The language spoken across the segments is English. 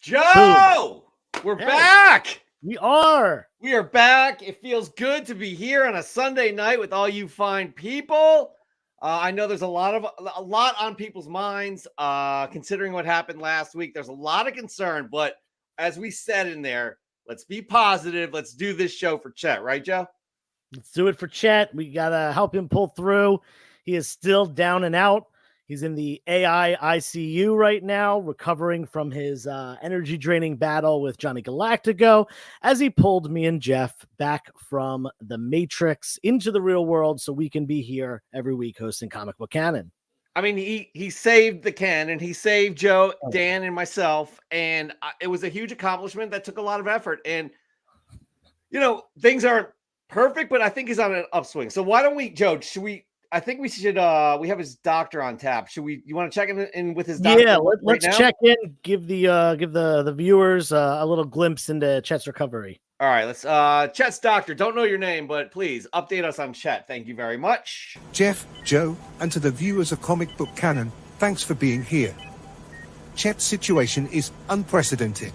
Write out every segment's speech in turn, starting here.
Boom. Joe, we're back. We are. We are back. It feels good to be here on a Sunday night with all you fine people. I know there's a lot on people's minds, considering what happened last week. There's a lot of concern, but as we said in there, let's be positive. Let's do this show for Chet, right, Joe? Let's do it for Chet. We gotta help him pull through. He is still down and out. He's in the AI ICU right now, recovering from his energy draining battle with Johnny Galactico as he pulled me and Jeff back from the Matrix into the real world so we can be here every week hosting Comic Book Canon. I mean, he saved the canon. He saved Joe, Dan, and myself. And it was a huge accomplishment that took a lot of effort. And, you know, things aren't perfect, but I think he's on an upswing. So why don't we, Joe, I think we should, we have his doctor on tap. You want to check in with his doctor? Yeah, let's check in, give the viewers a little glimpse into Chet's recovery. All right, let's, Chet's doctor, don't know your name, but please update us on Chet. Thank you very much. Jeff, Joe, and to the viewers of Comic Book Canon, thanks for being here. Chet's situation is unprecedented.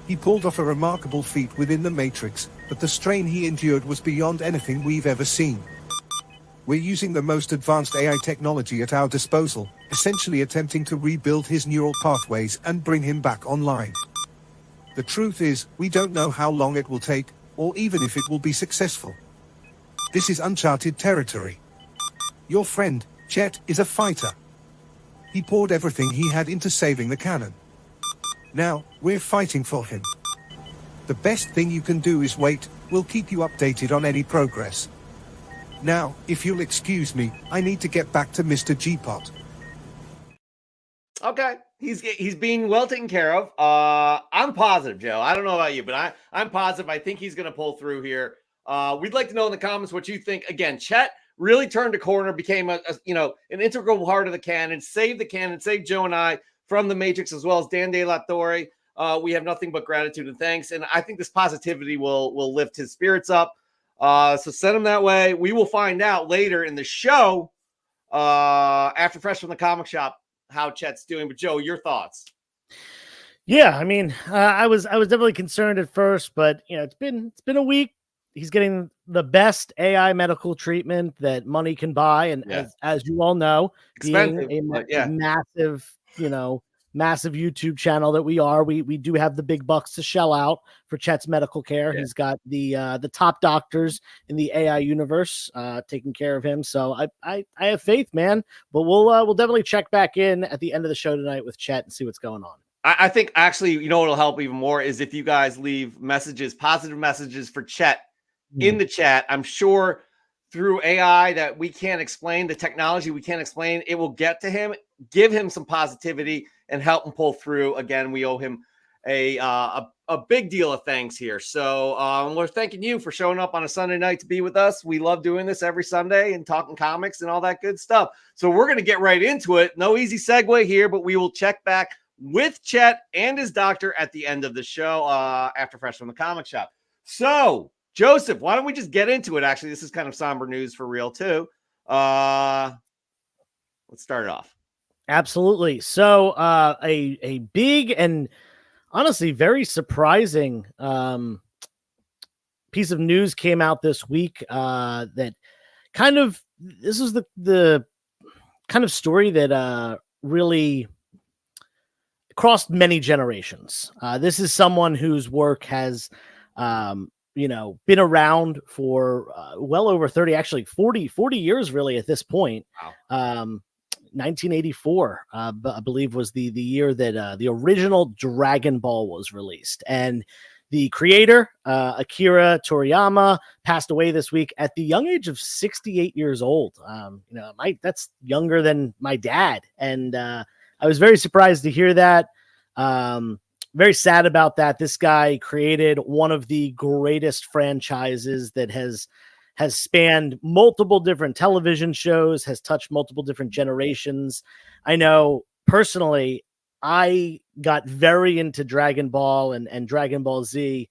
He pulled off a remarkable feat within the Matrix, but the strain he endured was beyond anything we've ever seen. We're using the most advanced AI technology at our disposal, essentially attempting to rebuild his neural pathways and bring him back online. The truth is, we don't know how long it will take, or even if it will be successful. This is uncharted territory. Your friend, Chet, is a fighter. He poured everything he had into saving the canon. Now, we're fighting for him. The best thing you can do is wait. We'll keep you updated on any progress. Now, if you'll excuse me, I need to get back to Mr. G-Pot. Okay. He's being well taken care of. I'm positive, Joe. I don't know about you, but I'm positive. I think he's going to pull through here. We'd like to know in the comments what you think. Again, Chet really turned a corner, became an integral part of the canon, saved Joe and I from the Matrix, as well as Dan De La Torre. We have nothing but gratitude and thanks. And I think this positivity will lift his spirits up. So send him that way. We will find out later in the show, after Fresh from the Comic Shop, how Chet's doing. But Joe, your thoughts? Yeah, I mean, I was definitely concerned at first, but it's been a week. He's getting the best AI medical treatment that money can buy, and as you all know, expensive, being a massive YouTube channel that we are, we do have the big bucks to shell out for Chet's medical care. He's got the top doctors in the AI universe taking care of him. So I have faith, man. But we'll definitely check back in at the end of the show tonight with Chet and see what's going on. I think actually, what'll help even more is if you guys leave positive messages for Chet in the chat. I'm sure through AI that we can't explain, the technology we can't explain, it will get to him, give him some positivity, and help him pull through. Again, we owe him a big deal of thanks here. So we're thanking you for showing up on a Sunday night to be with us. We love doing this every Sunday and talking comics and all that good stuff. So we're going to get right into it. No easy segue here, but we will check back with Chet and his doctor at the end of the show after Fresh from the Comic Shop. So, Joseph, why don't we just get into it? Actually, this is kind of somber news for real, too. Let's start it off. Absolutely. So a big and honestly very surprising piece of news came out this week that this is the kind of story that really crossed many generations. This is someone whose work has been around for well over 40 years really at this point. Wow. 1984, I believe, was the year that the original Dragon Ball was released. And the creator, Akira Toriyama, passed away this week at the young age of 68 years old. That's younger than my dad. And I was very surprised to hear that. Very sad about that. This guy created one of the greatest franchises that has spanned multiple different television shows, has touched multiple different generations. I know personally, I got very into Dragon Ball and Dragon Ball Z,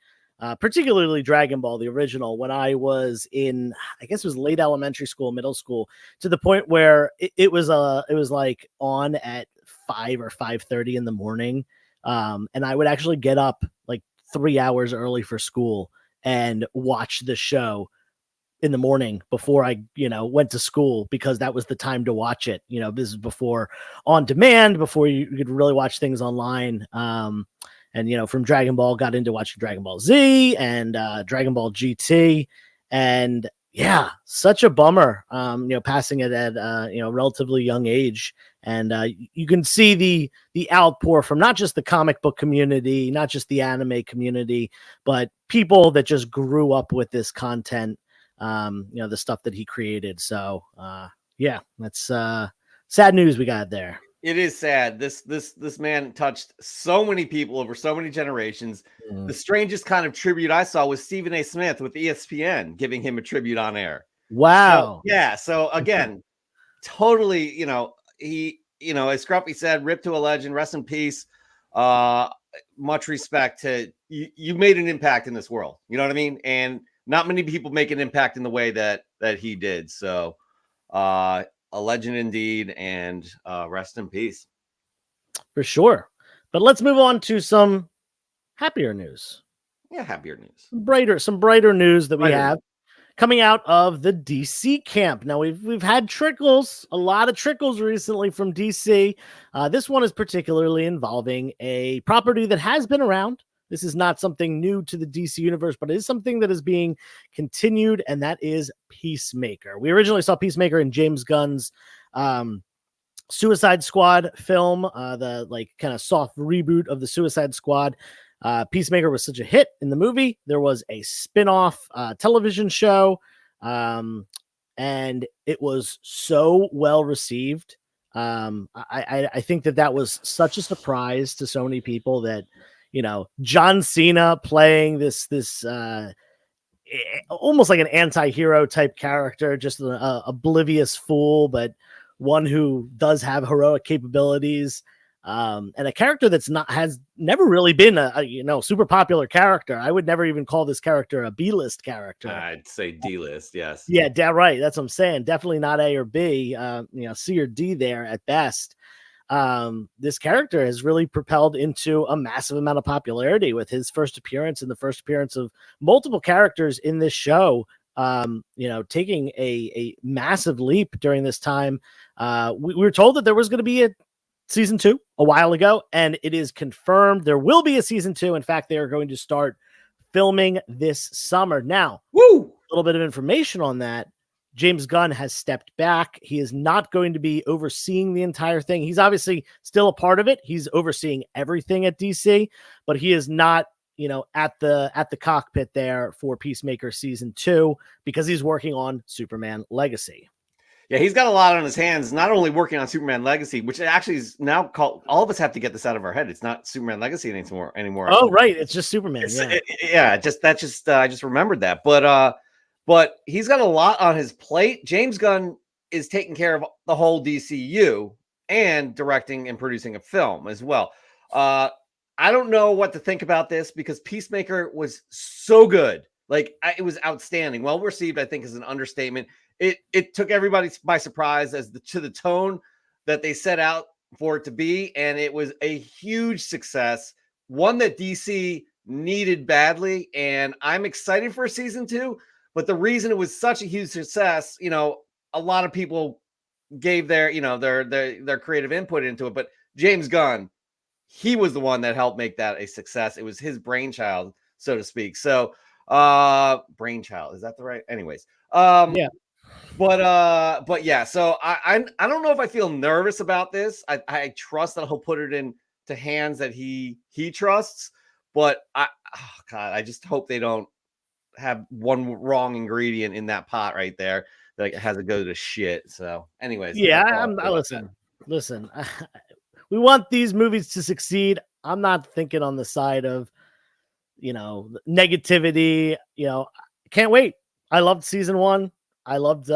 particularly Dragon Ball, the original, when I was in, I guess it was late elementary school, middle school, to the point where it was like on at 5 or 5:30 in the morning. And I would actually get up like 3 hours early for school and watch the show in the morning before I, went to school, because that was the time to watch it. This is before on demand, before you could really watch things online. And from Dragon Ball, got into watching Dragon Ball Z and Dragon Ball GT. And yeah, such a bummer, passing it at a relatively young age. And you can see the outpour from not just the comic book community, not just the anime community, but people that just grew up with this content, the stuff that he created. So yeah, that's sad news we got there. It is sad. This man touched so many people over so many generations. The strangest kind of tribute I saw was Stephen A. Smith with ESPN giving him a tribute on air. Wow. So, yeah. So again, totally, he, as Scruffy said, rip to a legend, rest in peace. Much respect to you. You made an impact in this world. You know what I mean? And not many people make an impact in the way that he did. So, a legend indeed, and rest in peace. For sure. But let's move on to some happier news. Yeah, happier news. Some brighter news that we have coming out of the DC camp. Now we've had a lot of trickles recently from DC. This one is particularly involving a property that has been around. This is not something new to the DC universe, but it is something that is being continued, and that is Peacemaker. We originally saw Peacemaker in James Gunn's Suicide Squad film, the kind of soft reboot of the Suicide Squad. Peacemaker was such a hit in the movie. There was a spin-off television show, and it was so well received. I think that was such a surprise to so many people that, John Cena playing this almost like an anti-hero type character, just an oblivious fool, but one who does have heroic capabilities, and a character has never really been a super popular character. I would never even call this character a B-list character. I'd say D-list, yes. Yeah, right. That's what I'm saying. Definitely not A or B, C or D there at best. This character has really propelled into a massive amount of popularity with his first appearance and the first appearance of multiple characters in this show, taking a massive leap during this time. We were told that there was going to be a season 2 a while ago, and it is confirmed there will be a season 2. In fact, they are going to start filming this summer. Now, a little bit of information on that. James Gunn has stepped back. He is not going to be overseeing the entire thing. He's obviously still a part of it. He's overseeing everything at DC, but he is not, at the cockpit there for Peacemaker season 2, because he's working on Superman Legacy. Yeah, he's got a lot on his hands, not only working on Superman Legacy, which actually is now called, all of us have to get this out of our head. It's not Superman Legacy anymore. Oh, right. It's just Superman. I just remembered that. But he's got a lot on his plate. James Gunn is taking care of the whole DCU and directing and producing a film as well. I don't know what to think about this, because Peacemaker was so good. It was outstanding. Well received, I think, is an understatement. It took everybody by surprise to the tone that they set out for it to be, and it was a huge success, one that DC needed badly, and I'm excited for season 2. But the reason it was such a huge success, a lot of people gave their creative input into it, but James Gunn, he was the one that helped make that a success. It was his brainchild, so to speak. So, brainchild, is that the right? Anyways, yeah. But yeah, so I don't know if I feel nervous about this. I trust that he'll put it into hands that he trusts, but I just hope they don't have one wrong ingredient in that pot right there that has to go to shit. So anyways, yeah, listen, we want these movies to succeed. I'm not thinking on the side of, negativity. Can't wait. I loved season 1. I loved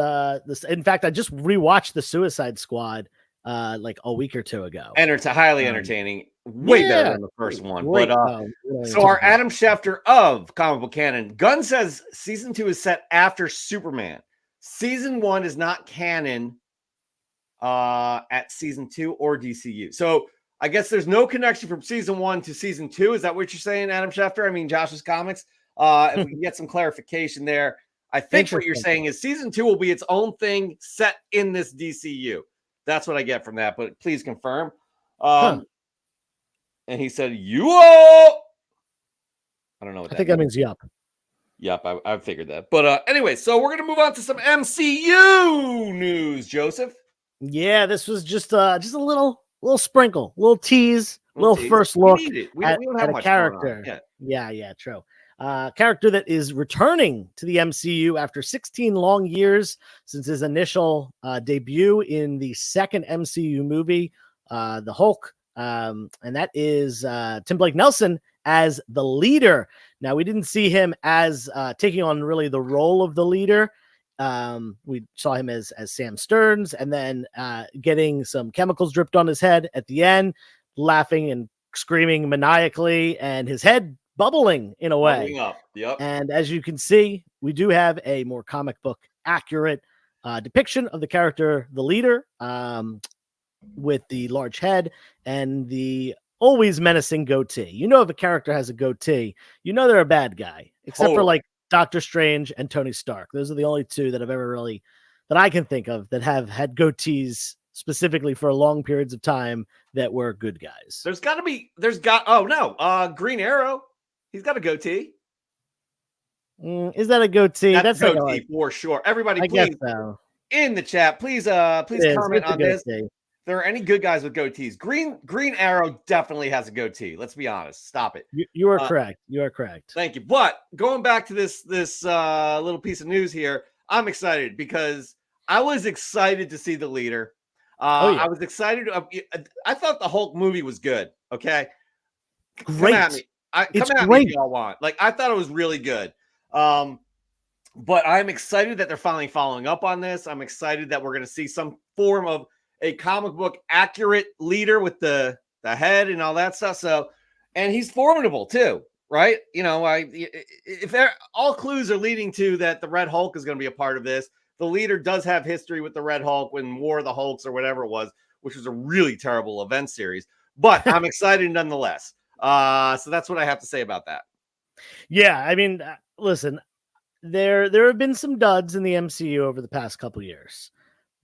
this. In fact, I just rewatched the Suicide Squad like a week or 2 ago. Highly entertaining. Way better than the first one. But so our Adam Schefter of Comic Book Canon, Gunn says season 2 is set after Superman. Season 1 is not canon at season 2 or DCU. So I guess there's no connection from season 1 to season 2. Is that what you're saying, Adam Schefter? I mean, Josh's comics. If we can get some clarification there, I think what you're saying is season 2 will be its own thing set in this DCU. That's what I get from that, but please confirm. And he said, "You all." I don't know what I think that means yup. Yep, I figured that. But anyway, so we're gonna move on to some MCU news, Joseph. Yeah, this was just a little sprinkle, little tease, little first look at a character. Yeah, true. Character that is returning to the MCU after 16 long years since his initial debut in the second MCU movie, the Hulk, and that is Tim Blake Nelson as the leader. Now, we didn't see him as taking on really the role of the leader. We saw him as Sam Stearns, and then getting some chemicals dripped on his head at the end, laughing and screaming maniacally, and his head bubbling in a way. Up. Yep. And as you can see, we do have a more comic book accurate depiction of the character, the leader, with the large head and the always menacing goatee. You know, if a character has a goatee, you know they're a bad guy, except for like Doctor Strange and Tony Stark. Those are the only two that I can think of that have had goatees specifically for long periods of time that were good guys. Green Arrow. He's got a goatee. Is that a goatee? That's a goatee for sure. Everybody, please, in the chat, please comment on this. There are any good guys with goatees. Green Arrow definitely has a goatee. Let's be honest. Stop it. You are correct. You are correct. Thank you. But going back to this little piece of news here, I'm excited because I was excited to see the leader. I was excited. I thought the Hulk movie was good. Okay, great. Come at me. Come at me if y'all want. Like, I thought it was really good. But I'm excited that they're finally following up on this. I'm excited that we're going to see some form of a comic book accurate leader with the head and all that stuff. So, and he's formidable too, right? You know, if all clues are leading to that, the Red Hulk is going to be a part of this. The leader does have history with the Red Hulk when War of the Hulks or whatever it was, which was a really terrible event series. But I'm excited nonetheless. So that's what I have to say about that. Yeah, I mean, listen, there have been some duds in the MCU over the past couple years.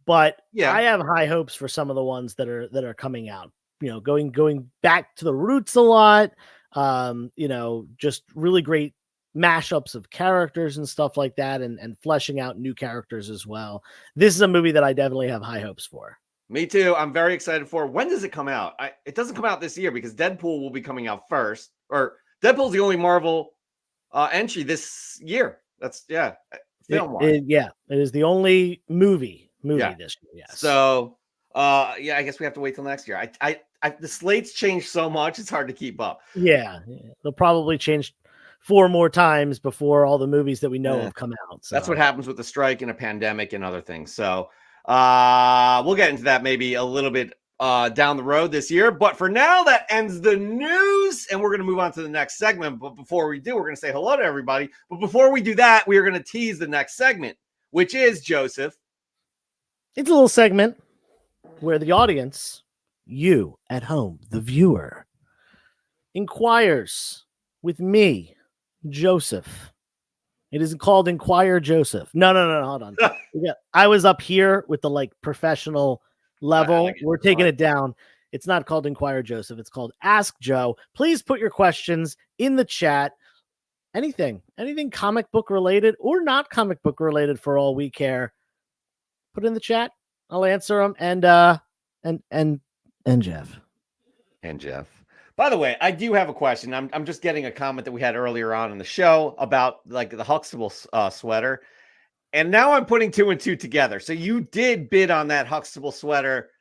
But yeah, I have high hopes for some of the ones that are coming out. You know, going back to the roots a lot. You know, just really great mashups of characters and stuff like that, and fleshing out new characters as well. This is a movie that I definitely have high hopes for. Me too. I'm very excited for it. When does it come out? It doesn't come out this year because Deadpool will be coming out first. Or Deadpool's the only Marvel entry this year. That's film-wise. It is the only movie this year. Yes. So I guess we have to wait till next year. The slates change so much, it's hard to keep up. Yeah. They'll probably change 4 more times before all the movies that we know have come out. So. That's what happens with the strike and a pandemic and other things. So we'll get into that maybe a little bit down the road this year. But for now, that ends the news, and we're going to move on to the next segment. But before we do, we're going to say hello to everybody. But before we do that, we are going to tease the next segment, which is, Joseph, it's a little segment where the audience, you at home, the viewer, inquires with me, Joseph. It isn't called Inquire Joseph. No, hold on. I was up here with the professional level. We're taking it down. It's not called Inquire Joseph. It's called Ask Joe. Please put your questions in the chat. Anything comic book related or not comic book related for all we care. Put in the chat. I'll answer them. And Jeff. And Jeff. By the way, I do have a question. I'm just getting a comment that we had earlier on in the show about the Huxtable sweater. And now I'm putting 2 and 2 together. So you did bid on that Huxtable sweater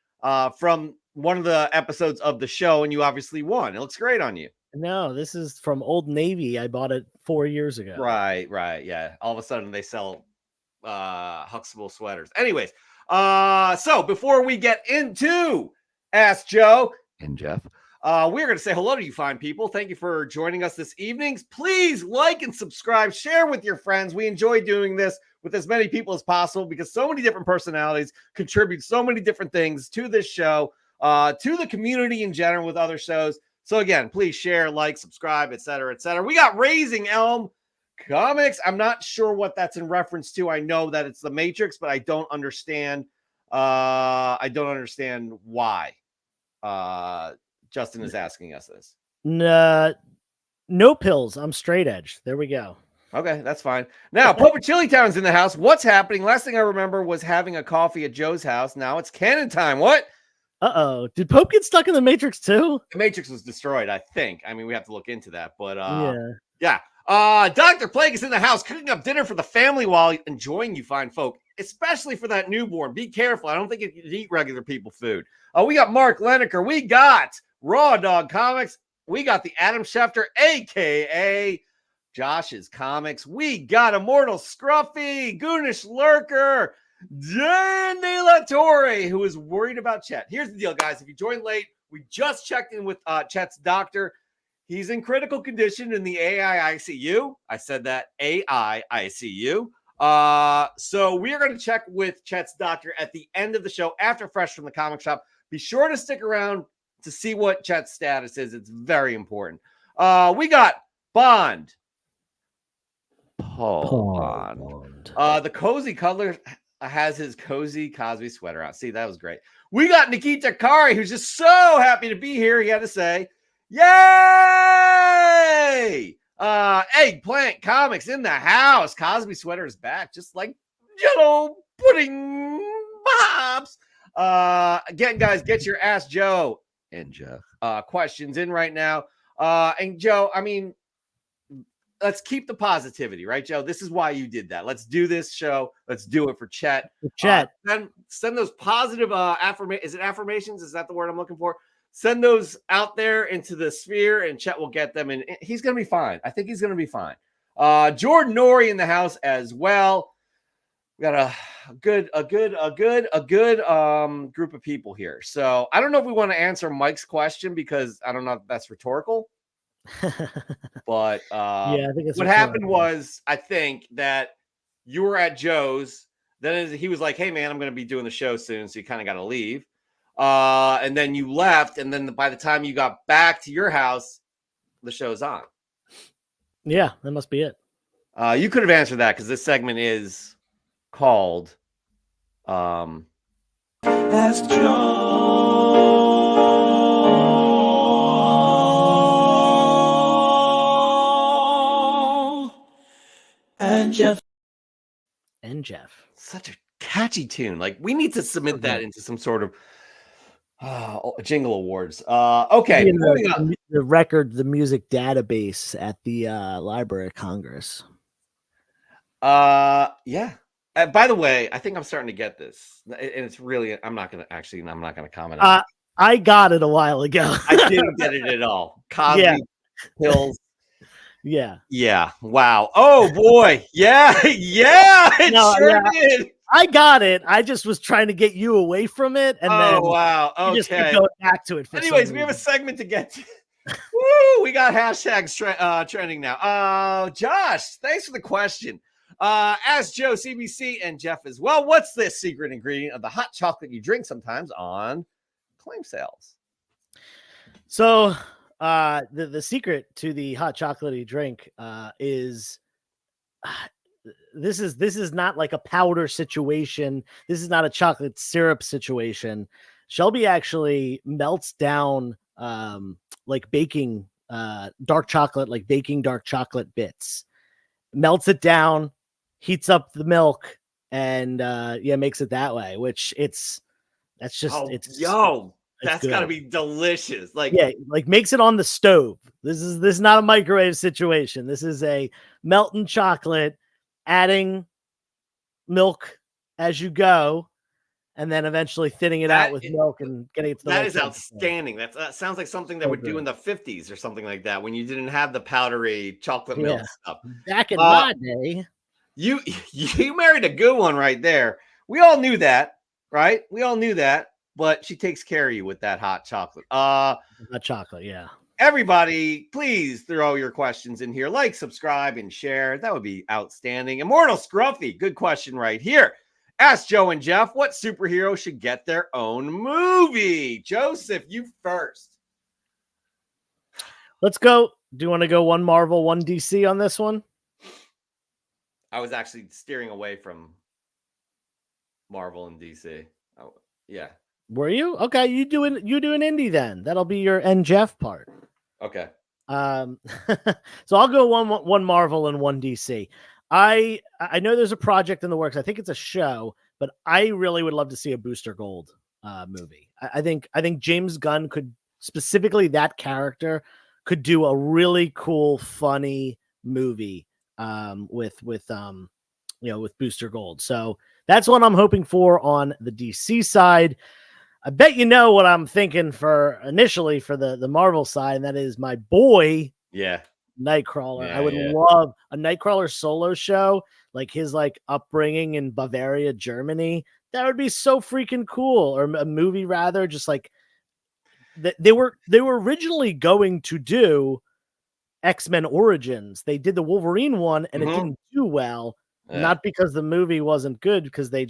from one of the episodes of the show, and you obviously won. It looks great on you. No, this is from Old Navy. I bought it 4 years ago. Right. Yeah. All of a sudden they sell Huxtable sweaters. Anyways, so before we get into Ask Joe and Jeff, we're going to say hello to you fine people. Thank you for joining us this evening. Please like and subscribe, share with your friends. We enjoy doing this with as many people as possible because so many different personalities contribute so many different things to this show. to the community in general with other shows. So again, please share, like, subscribe, etc., etc. We got Raising Elm Comics. I'm not sure what that's in reference to. I know that it's the Matrix, but I don't understand. I don't understand why. Justin is asking us this. No pills. I'm straight edge. There we go. Okay, that's fine. Now, Pope of Chili Town's in the house. What's happening? Last thing I remember was having a coffee at Joe's house. Now it's canon time. What? Uh-oh. Did Pope get stuck in the Matrix too? The Matrix was destroyed, I think. I mean, we have to look into that. But yeah. Dr. Plague is in the house cooking up dinner for the family while enjoying you fine folk, especially for that newborn. Be careful. I don't think you can eat regular people food. We got Mark Leneker. We got Raw Dog Comics. We got the Adam Schefter, a.k.a. Josh's Comics. We got Immortal Scruffy, Goonish Lurker, Dan De La Torre, who is worried about Chet. Here's the deal, guys. If you joined late, we just checked in with Chet's doctor. He's in critical condition in the AI ICU. I said that, AI ICU. So we are going to check with Chet's doctor at the end of the show after Fresh from the Comic Shop. Be sure to stick around to see what Chet's status is. It's very important. We got Bond. Paul Bond. The Cozy Cuddler has his cozy Cosby sweater on. See, that was great. We got Nikita Kari, who's just so happy to be here. He had to say, yay! Eggplant Comics in the house. Cosby sweater is back, just like Jello pudding pops. Again, guys, get your Ask Joe and Jeff questions in right now. And Joe, I mean, let's keep the positivity, right, Joe? This is why you did that. Let's do this show. Let's do it for Chet. Chet. Send those positive affirmations. Is it affirmations? Is that the word I'm looking for? Send those out there into the sphere, and Chet will get them, and he's going to be fine. I think he's going to be fine. Jordan Norrie in the house as well. We got a good group of people here. So I don't know if we want to answer Mike's question because I don't know if that's rhetorical. But yeah, I think it's what happened was, I think that you were at Joe's. Then he was like, "Hey, man, I'm going to be doing the show soon, so you kind of got to leave." And then you left, and then by the time you got back to your house, the show's on. Yeah, that must be it. You could have answered that because this segment is called Ask Joe and Jeff. Such a catchy tune. Like, we need to submit that into some sort of jingle awards. Okay. The music database at the Library of Congress. Yeah. By the way, I think I'm starting to get this, and it's really, I'm not going to comment on it. I got it a while ago. I didn't get it at all. Cosby pills. Yeah. Yeah. Wow. Oh boy. Yeah. Yeah. It did. I got it. I just was trying to get you away from it, and then wow. Okay. you just keep going back to it. Anyways, we have a segment to get to. Woo! We got hashtags trending now. Josh, thanks for the question. Ask Joe, CBC, and Jeff as well. What's the secret ingredient of the hot chocolate you drink sometimes on claim sales? So, the secret to the hot chocolatey drink is. This is not like a powder situation. This is not a chocolate syrup situation. Shelby actually melts down like baking dark chocolate, like baking dark chocolate bits. Melts it down, heats up the milk, and makes it that way. Which that's got to be delicious. Like makes it on the stove. This is not a microwave situation. This is a melting chocolate, adding milk as you go, and then eventually thinning it out with milk and getting it to the that is outstanding. That sounds like something that would do in the 50s or something like that, when you didn't have the powdery chocolate milk stuff. Back in my day. You married a good one right there. We all knew that, right? We all knew that, but she takes care of you with that hot chocolate. Hot chocolate, yeah. Everybody, please throw your questions in here. Like, subscribe, and share. That would be outstanding. Immortal Scruffy, good question right here. Ask Joe and Jeff what superhero should get their own movie. Joseph, you first. Let's go. Do you want to go one Marvel, one DC on this one? I was actually steering away from Marvel and DC. Oh, yeah. Were you? Okay, you do an indie then. That'll be your and Jeff part. Okay. So I'll go one Marvel and one DC. I know there's a project in the works. I think it's a show, but I really would love to see a Booster Gold movie. I think James Gunn could, specifically that character, could do a really cool, funny movie with Booster Gold. So that's what I'm hoping for on the DC side. I bet you know what I'm thinking for initially for the Marvel side, and that is my boy, Nightcrawler. I would love a Nightcrawler solo show, like his upbringing in Bavaria, Germany. That would be so freaking cool. Or a movie rather, just like they were originally going to do X-Men Origins. They did the Wolverine one and it didn't do well. Yeah. Not because the movie wasn't good, because they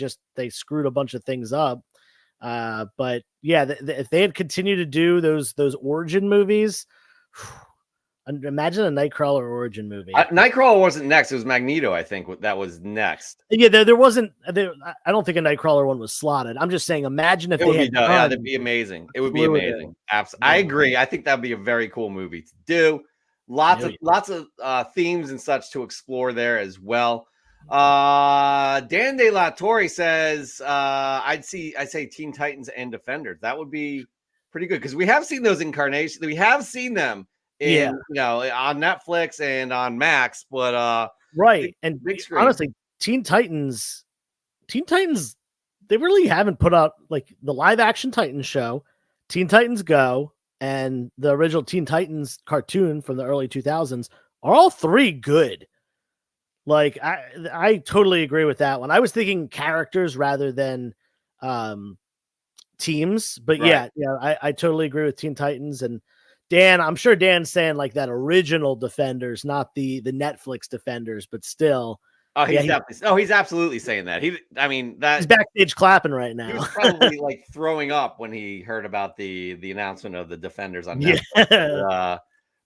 screwed a bunch of things up. But yeah, if they had continued to do those origin movies, imagine a Nightcrawler origin movie. Nightcrawler wasn't next. It was Magneto, I think, that was next. Yeah, there wasn't. I don't think a Nightcrawler one was slotted. I'm just saying, imagine if that'd be amazing. It would be amazing. Absolutely, I agree. I think that'd be a very cool movie to do. Lots of themes and such to explore there as well. Dan De La Torre says I'd say Teen Titans and Defenders. That would be pretty good, because we have seen those incarnations. We have seen them in on Netflix and on Max, but right. And honestly, Teen Titans, they really haven't put out the live action Titans show, Teen Titans Go, and the original Teen Titans cartoon from the early 2000s are all three good. I totally agree with that one. I was thinking characters rather than teams, but right. I totally agree with Teen Titans. And Dan, I'm sure Dan's saying that original Defenders, not the Netflix Defenders, but still. Oh, he's absolutely saying that. He's backstage clapping right now. He was probably throwing up when he heard about the announcement of the Defenders on Netflix. Yeah.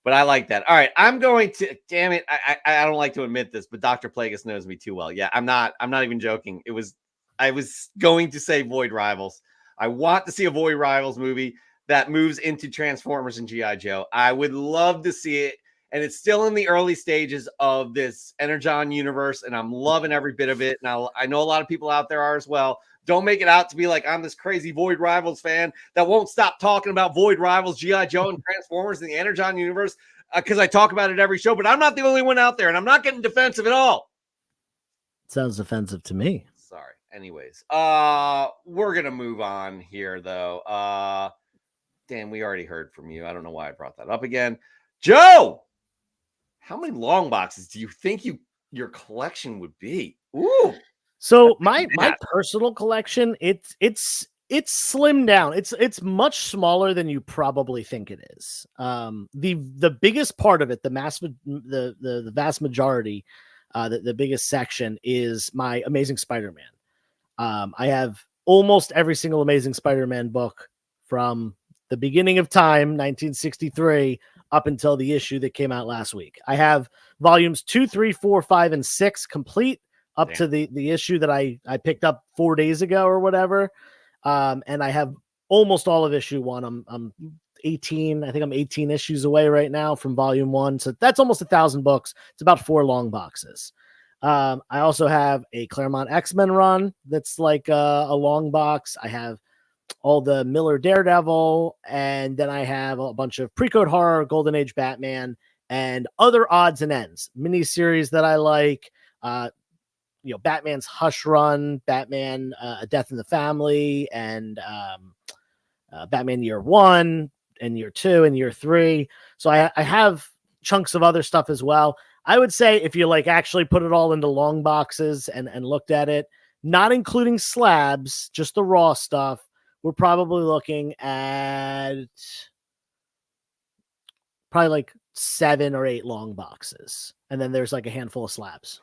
But I like that. All right, I'm going to. Damn it, I don't like to admit this, but Dr. Plagueis knows me too well. Yeah, I'm not even joking. I was going to say Void Rivals. I want to see a Void Rivals movie that moves into Transformers and G.I. Joe. I would love to see it, and it's still in the early stages of this Energon universe, and I'm loving every bit of it. And I know a lot of people out there are as well. Don't make it out to be like I'm this crazy Void Rivals fan that won't stop talking about Void Rivals, G.I. Joe, and Transformers in the Energon universe, because I talk about it every show, but I'm not the only one out there, and I'm not getting defensive at all. Sounds offensive to me. Sorry. Anyways, we're going to move on here, though. Dan, we already heard from you. I don't know why I brought that up again. Joe, how many long boxes do you think your collection would be? Ooh. So my personal collection, it's slimmed down. It's much smaller than you probably think it is. The biggest part of it, the vast majority, the biggest section is my Amazing Spider-Man. I have almost every single Amazing Spider-Man book from the beginning of time, 1963, up until the issue that came out last week. I have volumes 2, 3, 4, 5, and 6 complete. Up to the issue that I picked up 4 days ago or whatever. And I have almost all of issue 1. I'm 18. I think I'm 18 issues away right now from volume 1. So that's almost 1,000 books. It's about 4 long boxes. I also have a Claremont X-Men run that's a long box. I have all the Miller Daredevil, and then I have a bunch of Pre-Code Horror, Golden Age Batman, and other odds and ends. Miniseries that I like. Batman's Hush Run, Batman A Death in the Family, and Batman Year 1 and Year 2 and Year 3. So I have chunks of other stuff as well. I would say if you actually put it all into long boxes and looked at it, not including slabs, just the raw stuff, we're probably looking at probably 7 or 8 long boxes. And then there's a handful of slabs.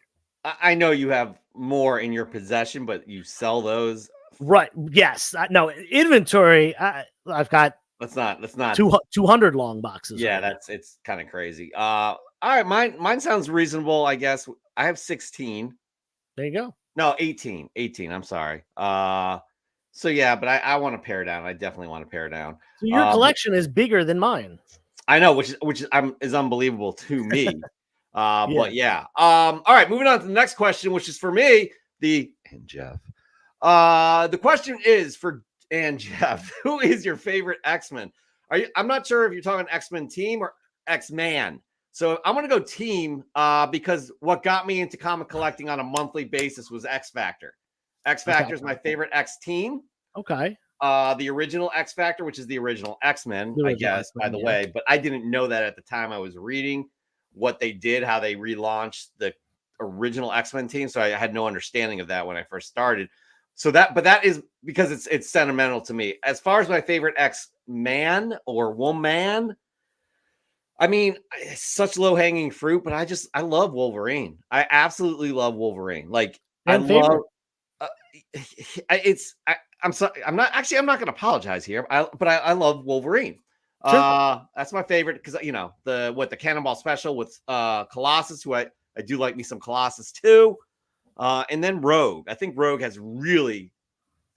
I know you have more in your possession, but you sell those. Right. Yes. No inventory. I've got Let's not. 200 long boxes. Yeah, right it's kind of crazy. All right, mine sounds reasonable, I guess. I have 16. There you go. No, 18. 18. I'm sorry. So yeah, but I want to pare down. I definitely want to pare down. So your collection is bigger than mine. I know, which is unbelievable to me. Yeah. But yeah. All right, moving on to the next question, which is for me, and Jeff. The question is for Jeff. Who is your favorite X-Men? I'm not sure if you're talking X-Men team or X-Man. So I'm gonna go team because what got me into comic collecting on a monthly basis was X Factor. X Factor is my favorite X team. Okay. The original X Factor, which is the original X-Men, I guess, by the way, but I didn't know that at the time I was reading what they did, how they relaunched the original X-Men team. So I had no understanding of that when I first started. So that is because it's sentimental to me. As far as my favorite X-Man or woman, I mean, it's such low-hanging fruit, but I love Wolverine. I absolutely love Wolverine. Like I love I'm sorry. I'm not going to apologize here. But I love Wolverine. Sure. That's my favorite because the Cannonball special with Colossus, who I do like me some Colossus too. And then Rogue. I think Rogue has really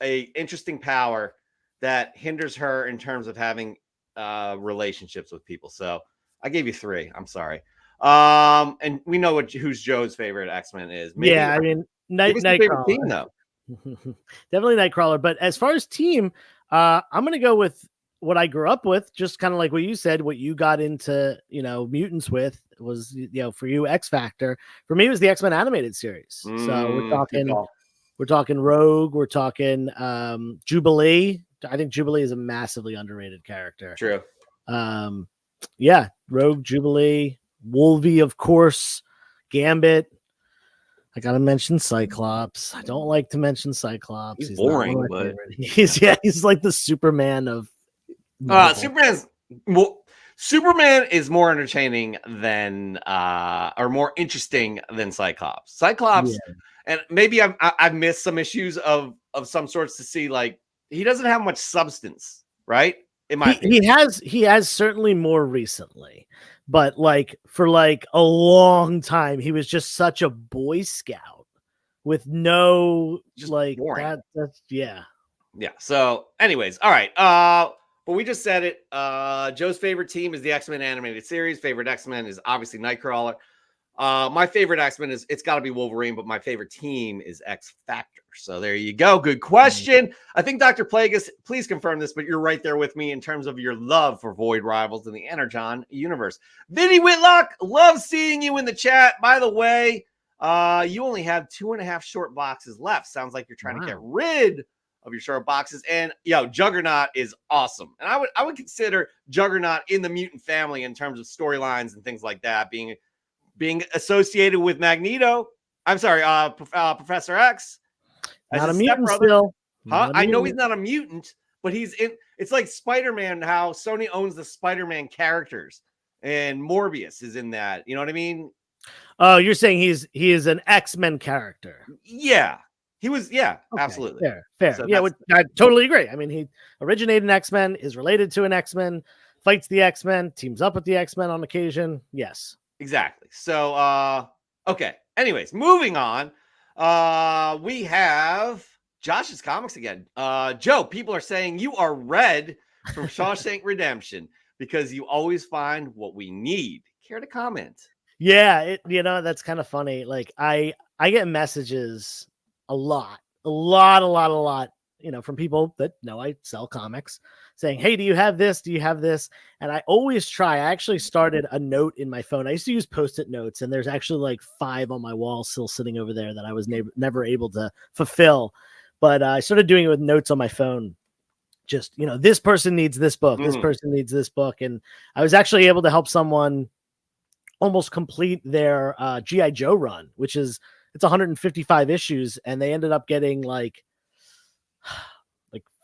a interesting power that hinders her in terms of having relationships with people. So I gave you 3. I'm sorry. And we know who's Joe's favorite X-Men is. Maybe, yeah, I mean, favorite team though. Definitely Nightcrawler. But as far as team, I'm gonna go with what I grew up with, just kind of like what you said, what you got into, mutants with was, for you, X Factor. For me, it was the X-Men animated series. So we're talking Rogue, we're talking Jubilee. I think Jubilee is a massively underrated character. True. Yeah, Rogue, Jubilee, Wolvie, of course, Gambit. I gotta mention Cyclops. I don't like to mention Cyclops. He's boring, but he's like the Superman of Superman is more entertaining than or more interesting than Cyclops. Cyclops, and maybe I've missed some issues of some sorts to see, like he doesn't have much substance, right? In my opinion. He has certainly more recently, but like for like a long time, he was just such a Boy Scout with no just like boring. That's yeah. So, anyways, all right. But we just said it. Joe's favorite team is the X-Men animated series. Favorite X-Men is obviously Nightcrawler. My favorite X-Men it's got to be Wolverine, but my favorite team is X Factor. So there you go. Good question. I think Dr. Plagueis, please confirm this, but you're right there with me in terms of your love for Void Rivals in the Energon universe. Vinny Whitlock, love seeing you in the chat. By the way, you only have 2.5 short boxes left. Sounds like you're trying to get rid of your short boxes. And Juggernaut is awesome. And I would consider Juggernaut in the mutant family in terms of storylines and things like that, being associated with Magneto. I'm sorry, Professor X. Not a mutant still. I know he's not a mutant, but he's in. It's like Spider-Man, how Sony owns the Spider-Man characters, and Morbius is in that. You know what I mean? Oh, you're saying he is an X-Men character? Yeah, he was. Yeah, okay, absolutely. Fair. So yeah, I totally agree. I mean, he originated in X-Men, is related to an X-Men, fights the X-Men, teams up with the X-Men on occasion. Yes. Exactly. So, okay. Anyways, moving on. We have Josh's comics again. Joe, people are saying you are Red from Shawshank Redemption because you always find what we need. Care to comment? Yeah, that's kind of funny. Like I get messages a lot, from people that know I sell comics saying, hey, do you have this? Do you have this? And I always try. I actually started a note in my phone. I used to use Post-it notes, and there's actually like 5 on my wall still sitting over there that I was never able to fulfill. But I started doing it with notes on my phone. Just, this person needs this book. This person needs this book. And I was actually able to help someone almost complete their G.I. Joe run, which is, it's 155 issues. And they ended up getting like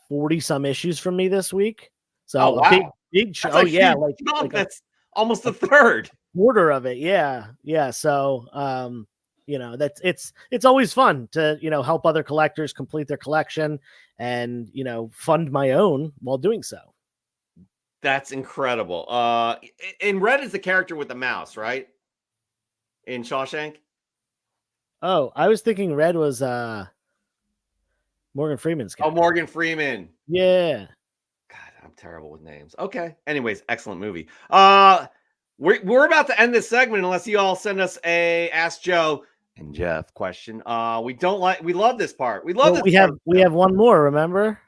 40 some issues from me this week. So wow. big show. Yeah. Like that's almost a third quarter of it. Yeah. So, You know, that's it's always fun to, you know, help other collectors complete their collection and, you know, fund my own while doing so. That's incredible. And Red is the character with the mouse, right? In Shawshank. Oh, I was thinking Red was Morgan Freeman's Oh, character. Morgan Freeman. Yeah. God, I'm terrible with names. Okay. Anyways, excellent movie. We're about to end this segment unless you all send us a Ask Joe and Jeff question. We love this part. We love Well, this. we have one more, remember?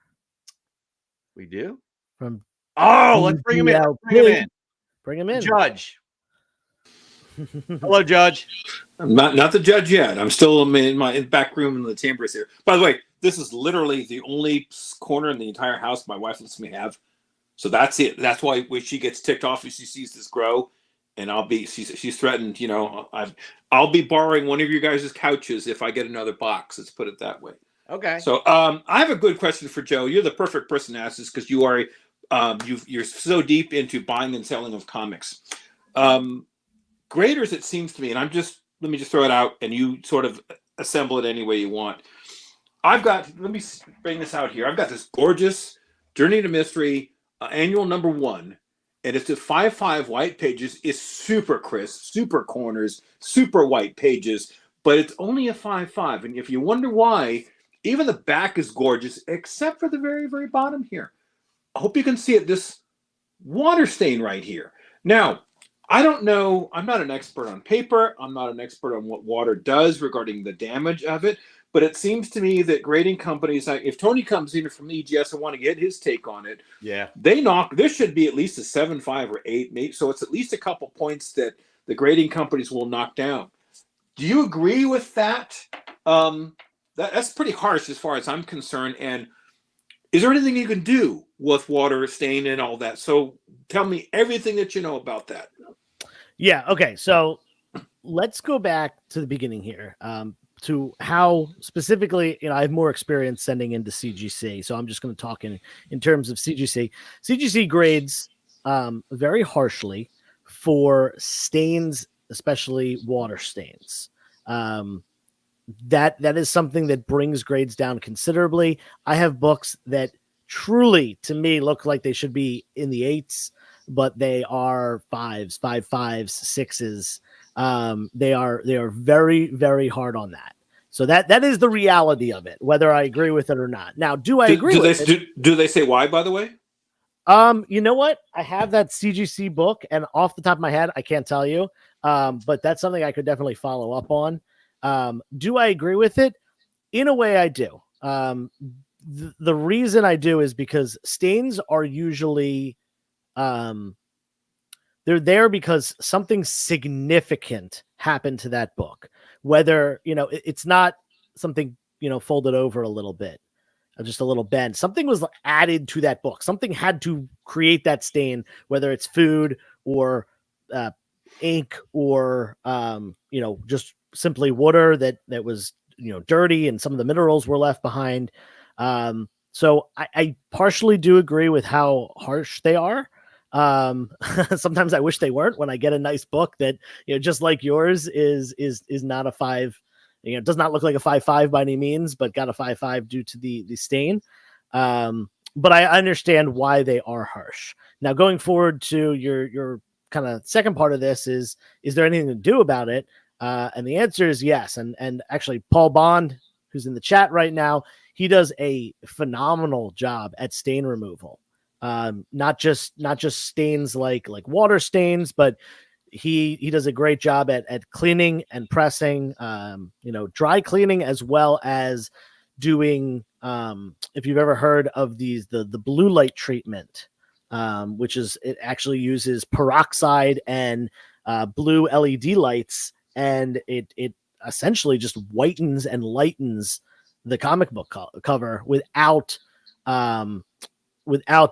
We do? From let's bring him in. Bring him in. Judge. Hello, Judge. I'm not the judge yet. I'm still in my back room in the chambers here. By the way, this is literally the only corner in the entire house my wife lets me have. So that's it. That's why when she gets ticked off if she sees this grow, and she's threatened. You know, I'll be borrowing one of your guys' couches if I get another box. Let's put it that way. Okay. So I have a good question for Joe. You're the perfect person to ask this because you are you're so deep into buying and selling of comics. Graders, it seems to me, and let me just throw it out, and you sort of assemble it any way you want. Let me bring this out here. I've got this gorgeous Journey to Mystery annual #1, and it's at 5.5 white pages. It's super crisp, super corners, super white pages, but it's only a 5.5. And if you wonder why, even the back is gorgeous, except for the very, very bottom here. I hope you can see it. This water stain right here. Now, I don't know. I'm not an expert on paper. I'm not an expert on what water does regarding the damage of it. But it seems to me that grading companies, if Tony comes in from EGS and want to get his take on it, yeah, this should be at least a 7.5 or 8, maybe. So it's at least a couple points that the grading companies will knock down. Do you agree with that? That's pretty harsh as far as I'm concerned. And is there anything you can do with water stain and all that? So tell me everything that you know about that. Yeah. Okay. So let's go back to the beginning here. To how specifically, you know, I have more experience sending into CGC. So I'm just going to talk in terms of CGC. CGC grades very harshly for stains, especially water stains. That is something that brings grades down considerably. I have books that truly, to me, look like they should be in the 8s, but they are 5s, 5.5s, 6s. They are very, very hard on that. So that is the reality of it, whether I agree with it or not. Now, do I agree with it? Do they say why, by the way? You know what? I have that CGC book, and off the top of my head, I can't tell you. But that's something I could definitely follow up on. Do I agree with it? In a way, I do. The reason I do is because stains are usually they're there because something significant happened to that book. Whether, you know, it's not something, you know, folded over a little bit, just a little bend. Something was added to that book. Something had to create that stain, whether it's food or ink or, you know, just simply water that was, you know, dirty and some of the minerals were left behind. So I partially do agree with how harsh they are. Sometimes I wish they weren't. When I get a nice book that, you know, just like yours is not a 5, you know, does not look like a 5.5 by any means, but got a 5.5 due to the stain. But I understand why they are harsh. Now, going forward to your kind of second part of this is there anything to do about it? And the answer is yes. And actually Paul Bond, who's in the chat right now, he does a phenomenal job at stain removal. Not just stains like water stains, but he does a great job at cleaning and pressing, you know, dry cleaning, as well as doing, if you've ever heard of the blue light treatment, which is, it actually uses peroxide and blue LED lights, and it essentially just whitens and lightens the comic book cover without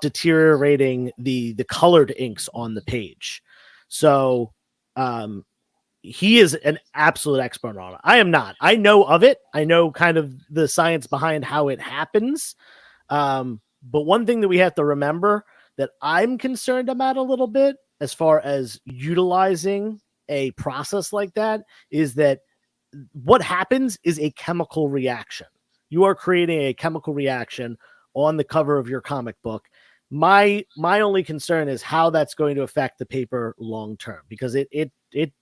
deteriorating the colored inks on the page. So he is an absolute expert on it. I am not. I know of it. I know kind of the science behind how it happens. But one thing that we have to remember that I'm concerned about a little bit as far as utilizing a process like that is that what happens is a chemical reaction. You are creating a chemical reaction on the cover of your comic book. My only concern is how that's going to affect the paper long term, because it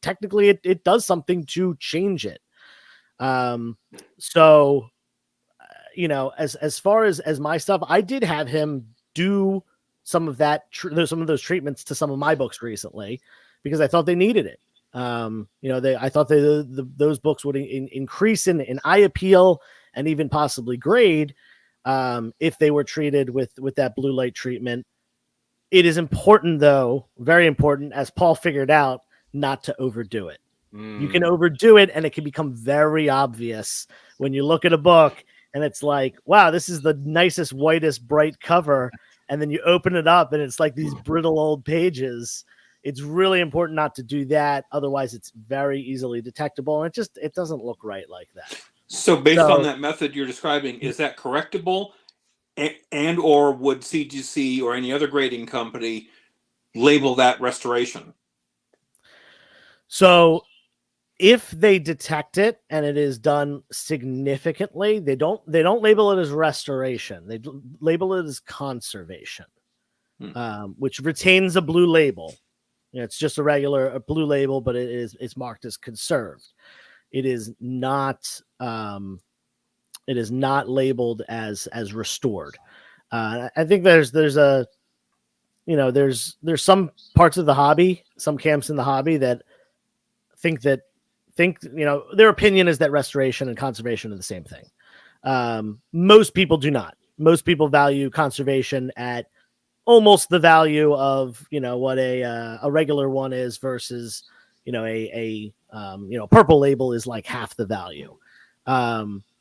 technically does something to change it. So as far as my stuff, I did have him do some of that, some of those treatments to some of my books recently, because I thought they needed it. I thought those books would increase in eye appeal and even possibly grade if they were treated with that blue light treatment. It is important, though, very important, as Paul figured out, not to overdo it. You can overdo it, and it can become very obvious when you look at a book and it's like, wow, this is the nicest, whitest, bright cover. And then you open it up and it's like these brittle old pages. It's really important not to do that. Otherwise, it's very easily detectable. And it doesn't look right like that. So based on that method you're describing, is that correctable? And or would CGC or any other grading company label that restoration? So if they detect it and it is done significantly, they don't label it as restoration. They label it as conservation, which retains a blue label. It's just a blue label, but it's marked as conserved. It is not labeled as restored. I think there's some parts of the hobby, some camps in the hobby that think their opinion is that restoration and conservation are the same thing. Most people do not. Most people value conservation at almost the value of what a regular one is versus a purple label is like half the value.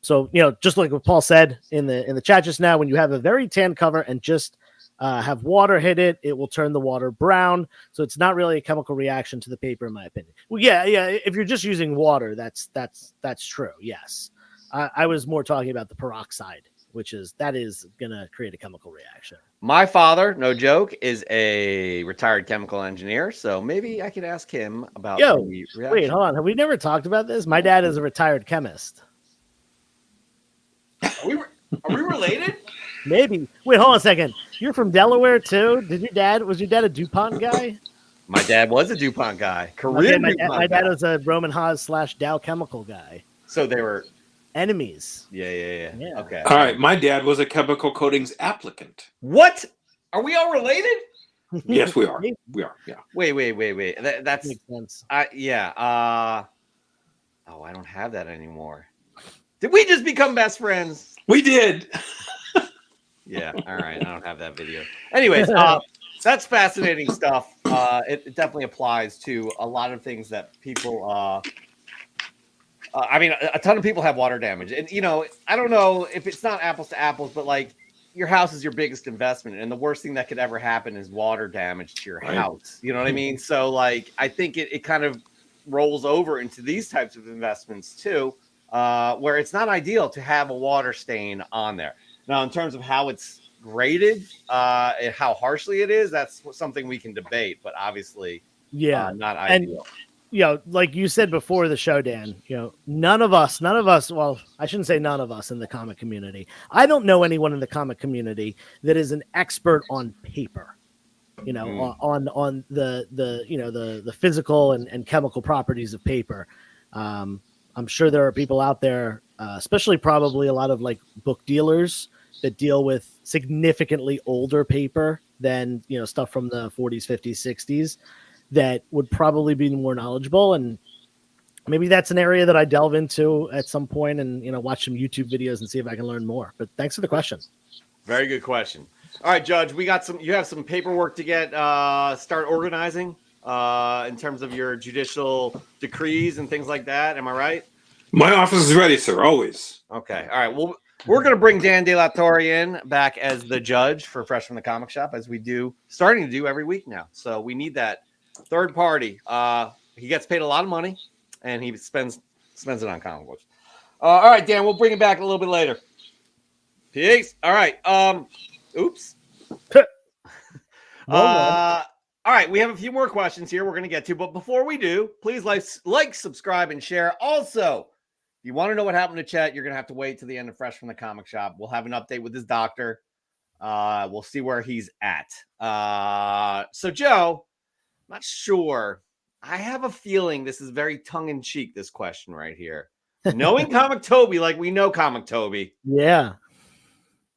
So just like what Paul said in the chat just now, when you have a very tan cover and just have water hit it, it will turn the water brown. So it's not really a chemical reaction to the paper, in my opinion. Well, yeah. If you're just using water, that's true. Yes, I was more talking about the peroxide, that is gonna create a chemical reaction. My father, no joke, is a retired chemical engineer, so maybe I could ask him about the reaction. Wait, hold on. Have we never talked about this? My dad is a retired chemist. Are we related? Maybe. Wait, hold on a second. You're from Delaware too? Was your dad a DuPont guy? My dad was a DuPont guy. My dad was a Roman Haas / Dow Chemical guy. So they were enemies. Yeah. Okay. All right. My dad was a chemical coatings applicant. What? Are we all related? Yes, we are. We are. Yeah. Wait. That makes sense. Yeah. I don't have that anymore. Did we just become best friends? We did. Yeah. All right. I don't have that video. Anyways, that's fascinating stuff. It definitely applies to a lot of things that people. A ton of people have water damage, and I don't know if it's not apples to apples, but like your house is your biggest investment, and the worst thing that could ever happen is water damage to your house. You know what I mean? So like, I think it kind of rolls over into these types of investments too, where it's not ideal to have a water stain on there. Now, in terms of how it's graded, and how harshly it is, that's something we can debate, but obviously, not ideal. Like you said before the show, Dan, none of us, well, I shouldn't say none of us in the comic community. I don't know anyone in the comic community that is an expert on paper, on the physical and chemical properties of paper. I'm sure there are people out there, especially probably a lot of like book dealers that deal with significantly older paper than, stuff from the 40s, 50s, 60s. That would probably be more knowledgeable, and maybe that's an area that I delve into at some point and watch some YouTube videos and see if I can learn more. But thanks for the question. Very good question. All right, Judge, you have some paperwork to get start organizing in terms of your judicial decrees and things like that. Am I right? My office is ready, sir. Always. Okay. All right. Well, we're going to bring Dan De La Torre in back as the judge for Fresh from the Comic Shop, as we starting to do every week now. So we need that third party. He gets paid a lot of money, and he spends it on comic books. All right, Dan, we'll bring it back a little bit later. Peace. All right. Oops. All right, we have a few more questions here we're going to get to, but before we do, please like, subscribe, and share. Also, If you want to know what happened to Chet, you're going to have to wait to the end of Fresh from the Comic Shop. We'll have an update with his doctor. We'll see where he's at. So, Joe, I'm not sure. I have a feeling this is very tongue-in-cheek, this question right here. Knowing Comic Toby like we know Comic Toby. Yeah.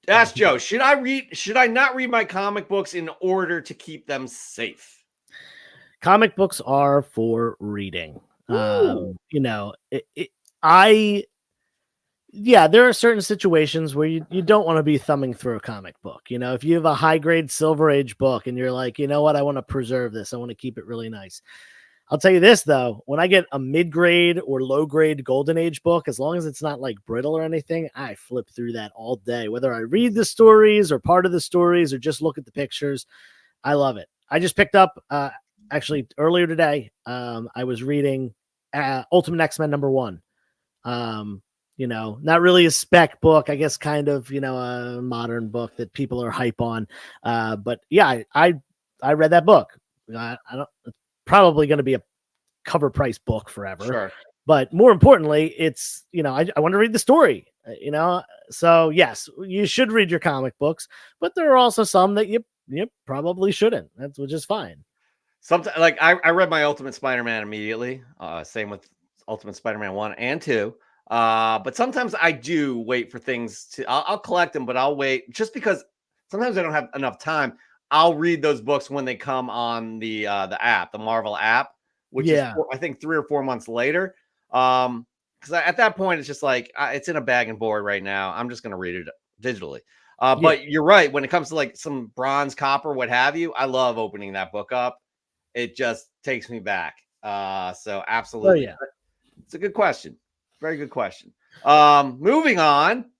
Ask Joe, should I not read my comic books in order to keep them safe? Comic books are for reading. You know, there are certain situations where you don't want to be thumbing through a comic book. You know, if you have a high grade Silver Age book and you're like, you know what, I want to preserve this. I want to keep it really nice. I'll tell you this, though, when I get a mid-grade or low-grade Golden Age book, as long as it's not like brittle or anything, I flip through that all day. Whether I read the stories or part of the stories or just look at the pictures, I love it. I just picked up, actually earlier today, I was reading Ultimate X-Men #1. You know, not really a spec book, I guess, kind of, you know, a modern book that people are hype on. But yeah, I read that book. I don't. Probably going to be a cover price book forever. Sure. But more importantly, it's, you know, I want to read the story, you know? So yes, you should read your comic books, but there are also some that you probably shouldn't. That's, which is fine. Sometimes, like I read my Ultimate Spider-Man immediately. Same with Ultimate Spider-Man 1 and 2. But sometimes I do wait for things to, I'll collect them, but I'll wait just because sometimes I don't have enough time. I'll read those books when they come on the app, the Marvel app, which is I think 3 or 4 months later. Because at that point it's just like it's in a bag and board right now. I'm just gonna read it digitally. But you're right, when it comes to like some bronze, copper, what have you, I love opening that book up. It just takes me back. So absolutely, it's a good question, very good question. Moving on,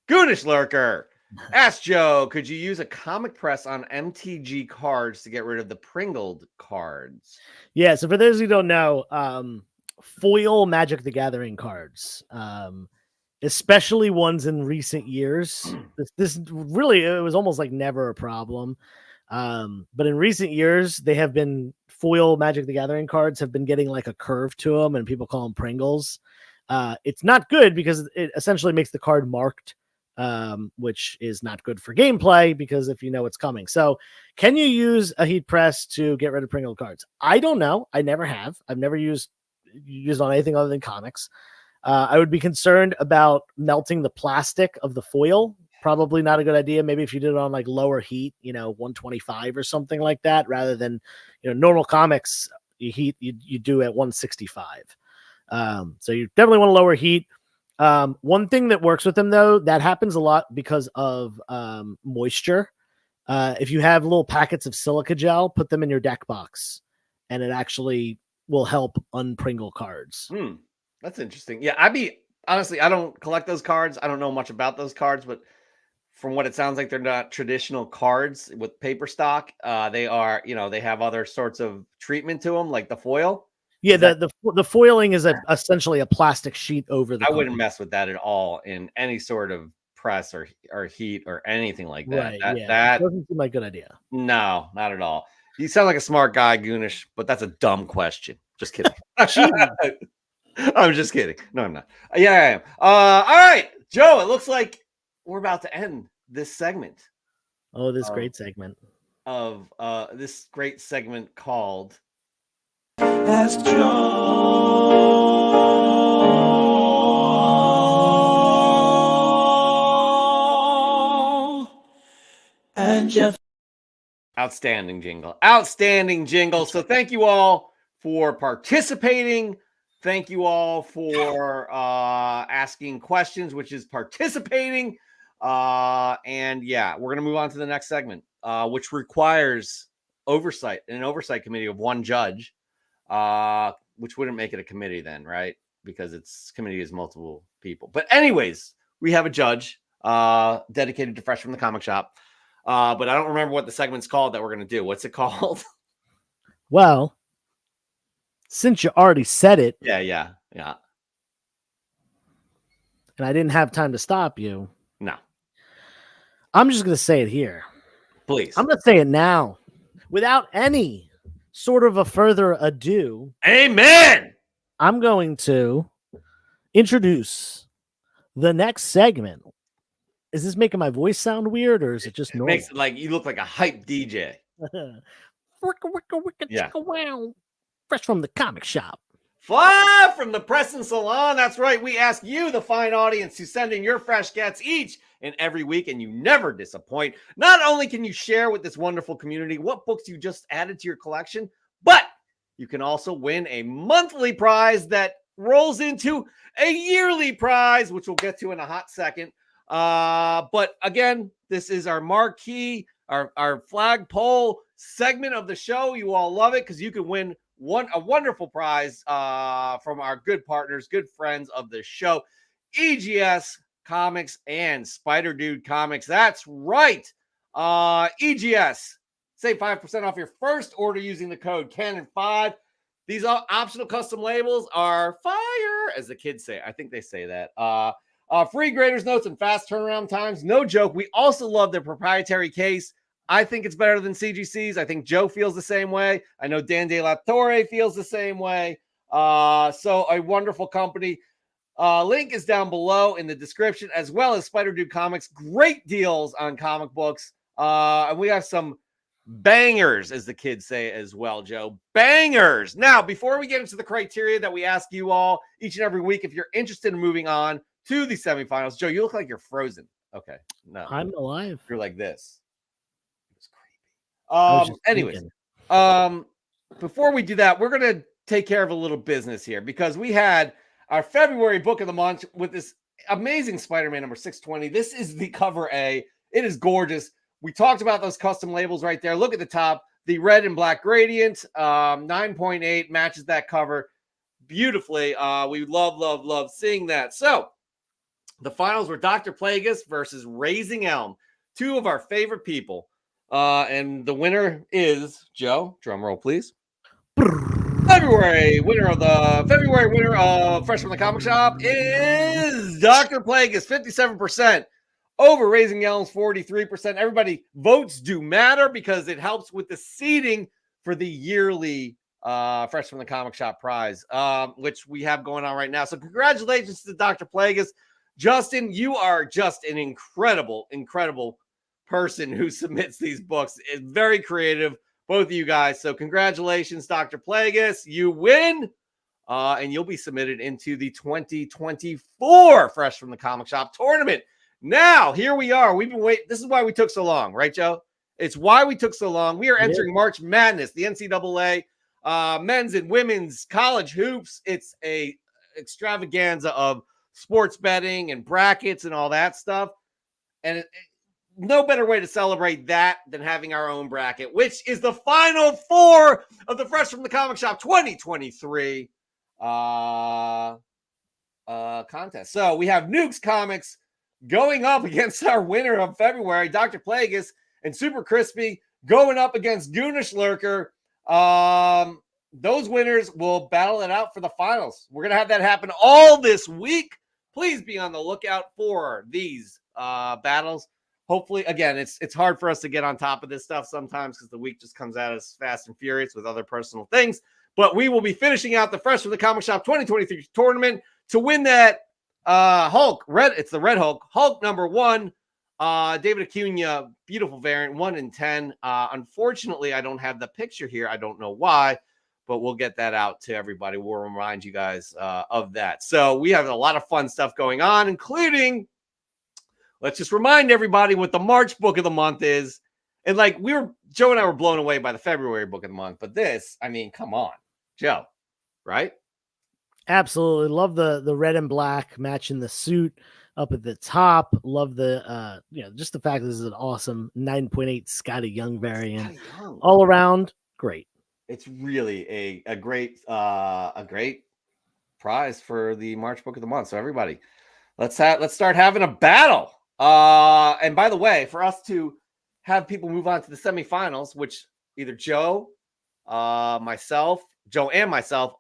Goonish Lurker. Ask Joe, could you use a comic press on MTG cards to get rid of the Pringled cards? Yeah, so for those who don't know, foil Magic the Gathering cards, especially ones in recent years, this really, it was almost like never a problem. But in recent years, they have been, foil Magic the Gathering cards have been getting like a curve to them, and people call them Pringles. It's not good because it essentially makes the card marked, which is not good for gameplay because if you know what's coming. So can you use a heat press to get rid of Pringle cards? I don't know. I never have. I've never used on anything other than comics. I would be concerned about melting the plastic of the foil. Probably not a good idea. Maybe if you did it on like lower heat, you know, 125 or something like that, rather than, you know, normal comics, you do at 165. So you definitely want to lower heat. One thing that works with them though, that happens a lot because of moisture. If you have little packets of silica gel, put them in your deck box and it actually will help unpringle cards. That's interesting. Yeah, honestly, I don't collect those cards. I don't know much about those cards, but from what it sounds like, they're not traditional cards with paper stock. They are, you know, they have other sorts of treatment to them, like the foil. Yeah, the foiling is essentially a plastic sheet over the I wouldn't mess with that at all in any sort of press or heat or anything like that. Right, that doesn't seem like a good idea. No, not at all. You sound like a smart guy, Goonish, but that's a dumb question. Just kidding. I'm just kidding. No, I'm not. Yeah, I am. All right, Joe, it looks like we're about to end this segment. Oh, this great segment called Ask Joe and Jeff. Outstanding jingle. So thank you all for participating. Thank you all for asking questions, which is participating. And yeah, we're going to move on to the next segment, which requires oversight, an oversight committee of one judge, which wouldn't make it a committee then, right? Because it's committee is multiple people. But anyways, we have a judge dedicated to Fresh from the Comic Shop. But I don't remember what the segment's called that we're going to do. What's it called? Well, since you already said it. Yeah. And I didn't have time to stop you. No. I'm just going to say it here. Please. I'm going to say it now without any sort of a further ado. Amen. I'm going to introduce the next segment. Is this making my voice sound weird, or is it just It normal? makes it like you look like a hype DJ. Wicka, wicka, wicka, Yeah. chicka, wow. Fresh from the comic shop. Fly from the press and salon. That's right. We ask you, the fine audience, to send in your fresh gets each and every week, and you never disappoint. Not only can you share with this wonderful community what books you just added to your collection, but you can also win a monthly prize that rolls into a yearly prize, which we'll get to in a hot second. But again, this is our marquee, our flagpole segment of the show. You all love it because you can win a wonderful prize from our good partners, good friends of the show, EGS Comics and Spider Dude Comics. That's right. EGS, save 5% off your first order using the code Canon5. These optional custom labels are fire, as the kids say. I think they say that. Free graders notes and fast turnaround times. No joke. We also love their proprietary case. I think it's better than CGC's. I think Joe feels the same way. I know Dan De La Torre feels the same way. So a wonderful company. Link is down below in the description, as well as Spider Dude Comics. Great deals on comic books. And we have some bangers, as the kids say as well, Joe. Bangers. Now, before we get into the criteria that we ask you all each and every week, if you're interested in moving on to the semifinals, Joe, you look like you're frozen. Okay. No. I'm alive. You're like this. I was just Anyways, thinking. before we do that, we're gonna take care of a little business here because we had our February book of the month with this amazing Spider-Man number 620. This is the cover A. It is gorgeous. We talked about those custom labels right there. Look at the top, the red and black gradient, 9.8 matches that cover beautifully. We love seeing that. So the finals were Dr. Plagueis versus Raising Elm, two of our favorite people. And the winner is Joe. Drum roll, please. February winner of Fresh from the Comic Shop is Dr. Plagueis, 57%. Over Raising Elm's 43%. Everybody, votes do matter because it helps with the seeding for the yearly Fresh from the Comic Shop prize, which we have going on right now. So congratulations to Dr. Plagueis. Justin, you are just an incredible person who submits these books. It's very creative, both of you guys. So congratulations, Dr. Plagueis. You win, and you'll be submitted into the 2024 Fresh from the Comic Shop tournament. Now, here we are. We've been waiting. This is why we took so long, right, Joe? It's why we took so long. We are entering March Madness, the NCAA men's and women's college hoops. It's a extravaganza of sports betting and brackets and all that stuff. And no better way to celebrate that than having our own bracket, which is the final four of the Fresh from the Comic Shop 2023 contest. So we have Nukes Comics going up against our winner of February, Dr. Plagueis, and Super Crispy going up against Goonish Lurker. Those winners will battle it out for the finals. We're going to have that happen all this week. Please be on the lookout for these battles. Hopefully, again, it's hard for us to get on top of this stuff sometimes because the week just comes at us fast and furious with other personal things. But we will be finishing out the Fresh from the Comic Shop 2023 tournament to win that Hulk. It's the Red Hulk number 1. David Acuna, beautiful variant, 1 in 10. Unfortunately, I don't have the picture here. I don't know why, but we'll get that out to everybody. We'll remind you guys of that. So we have a lot of fun stuff going on, including, let's just remind everybody what the March book of the month is. And like Joe and I were blown away by the February book of the month, but this, I mean, come on, Joe, right? Absolutely. Love the red and black matching the suit up at the top. Love the, just the fact that this is an awesome 9.8 Scotty Young variant. All around, great. It's really a great prize for the March book of the month. So everybody, let's start having a battle. And by the way, for us to have people move on to the semifinals, which either Joe and myself,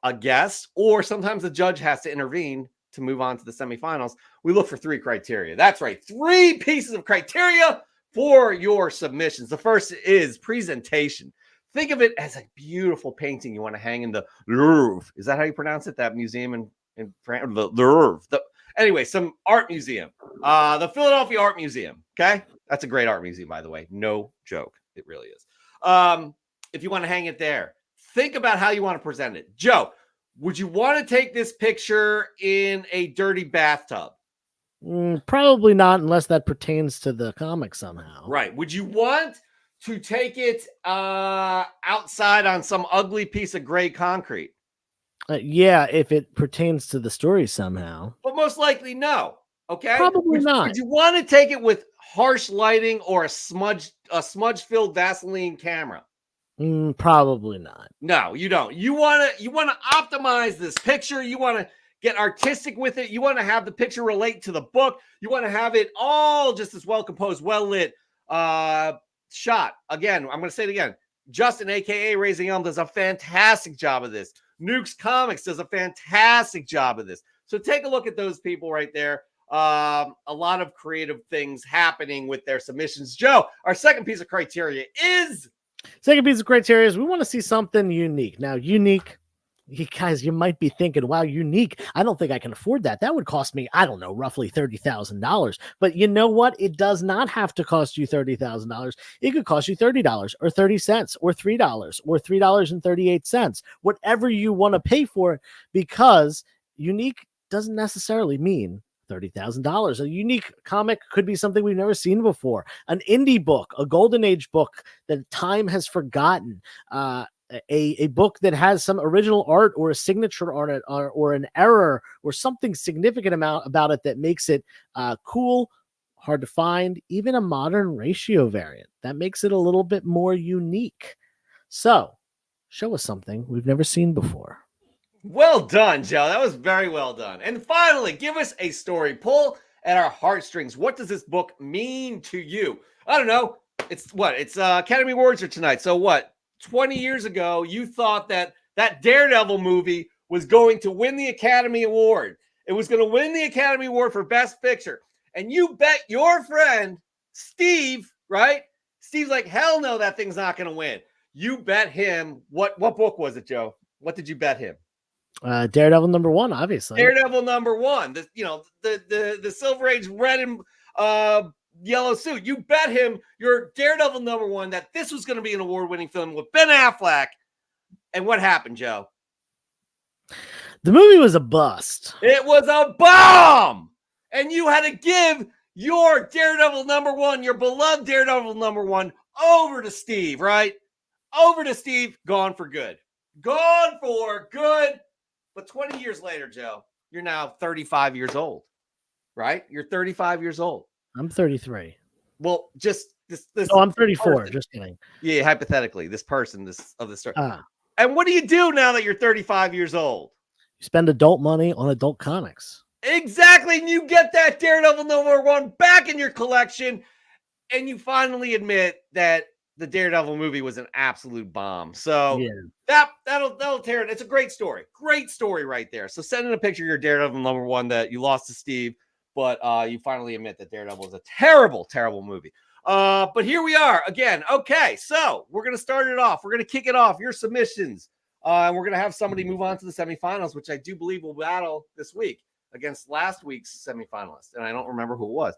a guest, or sometimes the judge has to intervene to move on to the semifinals, we look for 3 criteria. That's right, 3 pieces of criteria for your submissions. The first is presentation. Think of it as a beautiful painting you want to hang in the Louvre. Is that how you pronounce it? That museum in in anyway, some art museum, the Philadelphia Art Museum. Okay, that's a great art museum, by the way. No joke, it really is. If you want to hang it there, think about how you want to present it. Joe, would you want to take this picture in a dirty bathtub? Probably not, unless that pertains to the comic somehow. Right. Would you want to take it outside on some ugly piece of gray concrete? Yeah, if it pertains to the story somehow. But most likely no. Okay. Probably not. Would you want to take it with harsh lighting or a smudge filled Vaseline camera? Probably not. No, you don't. You want to optimize this picture. You want to get artistic with it. You want to have the picture relate to the book. You want to have it all just as well composed, well lit, shot. Again, I'm going to say it again. Justin, aka Raising Elm, does a fantastic job of this. Nukes Comics does a fantastic job of this. So take a look at those people right there. A lot of creative things happening with their submissions. Joe, our second piece of criteria is we want to see something unique. Now, unique, you guys, you might be thinking, wow, unique. I don't think I can afford that. That would cost me, I don't know, roughly $30,000. But you know what? It does not have to cost you $30,000. It could cost you $30 or 30 cents or $3 or $3.38, whatever you want to pay for it, because unique doesn't necessarily mean $30,000. A unique comic could be something we've never seen before. An indie book, a golden age book that time has forgotten, a book that has some original art or a signature on it, or an error or something significant about it that makes it cool, hard to find, even a modern ratio variant that makes it a little bit more unique. So show us something we've never seen before. Well done, Joe. That was very well done. And finally, give us a story. Pull at our heartstrings. What does this book mean to you? I don't know. It's Academy Awards are tonight. So what? 20 years ago, you thought that Daredevil movie was going to win the Academy Award. It was going to win the Academy Award for Best Picture. And you bet your friend, Steve, right? Steve's like, hell no, that thing's not going to win. You bet him. What book was it, Joe? What did you bet him? Daredevil #1, obviously. Daredevil #1. The Silver Age red and yellow suit. You bet him your Daredevil #1 that this was going to be an award-winning film with Ben Affleck. And what happened, Joe? The movie was a bust. It was a bomb. And you had to give your Daredevil #1, your beloved Daredevil #1, over to Steve, right? Over to Steve, gone for good. Gone for good. But 20 years later, Joe, you're now 35 years old, right? You're 35 years old. I'm 33. Well, just this. Oh, I'm 34. Person. Just kidding. Yeah, hypothetically, this person, of the story. And what do you do now that you're 35 years old? You spend adult money on adult comics. Exactly. And you get that Daredevil #1 back in your collection. And you finally admit that the Daredevil movie was an absolute bomb. So yeah. that'll tear it. It's a great story. Great story right there. So send in a picture of your Daredevil #1 that you lost to Steve, but you finally admit that Daredevil is a terrible, terrible movie. But here we are again. Okay, so we're going to start it off. We're going to kick it off. Your submissions. And we're going to have somebody move on to the semifinals, which I do believe will battle this week against last week's semifinalist. And I don't remember who it was.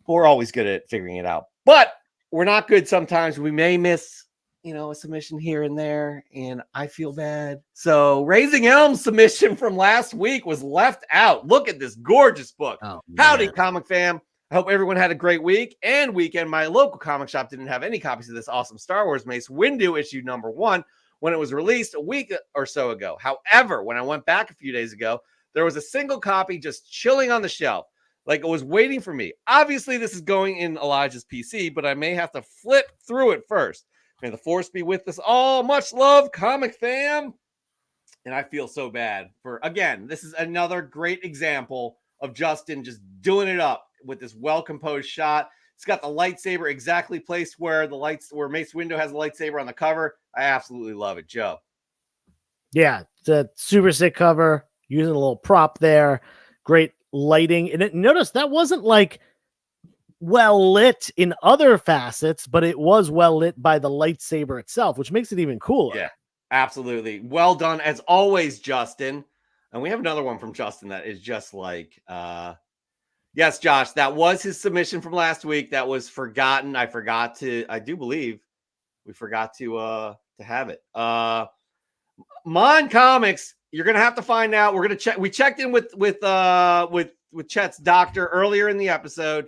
But we're always good at figuring it out. But we're not good sometimes. We may miss, a submission here and there, and I feel bad. So Raising Elm's submission from last week was left out. Look at this gorgeous book. Oh, howdy, comic fam. I hope everyone had a great week and weekend. My local comic shop didn't have any copies of this awesome Star Wars Mace Windu issue #1 when it was released a week or so ago. However, when I went back a few days ago, there was a single copy just chilling on the shelf. Like it was waiting for me. Obviously, this is going in Elijah's PC, but I may have to flip through it first. May the force be with us all. Much love, comic fam. And I feel so bad again, this is another great example of Justin just doing it up with this well-composed shot. It's got the lightsaber exactly placed where Mace Windu has the lightsaber on the cover. I absolutely love it, Joe. Yeah, it's a super sick cover. Using a little prop there. Great lighting. And notice that wasn't like well lit in other facets, but it was well lit by the lightsaber itself, which makes it even cooler. Yeah, absolutely. Well done as always, Justin. And we have another one from Justin that is just like, yes, Josh, that was his submission from last week. That was forgotten. I do believe we forgot to have it. Mon Comics, you're gonna have to find out. We're gonna check. We checked in with Chet's doctor earlier in the episode.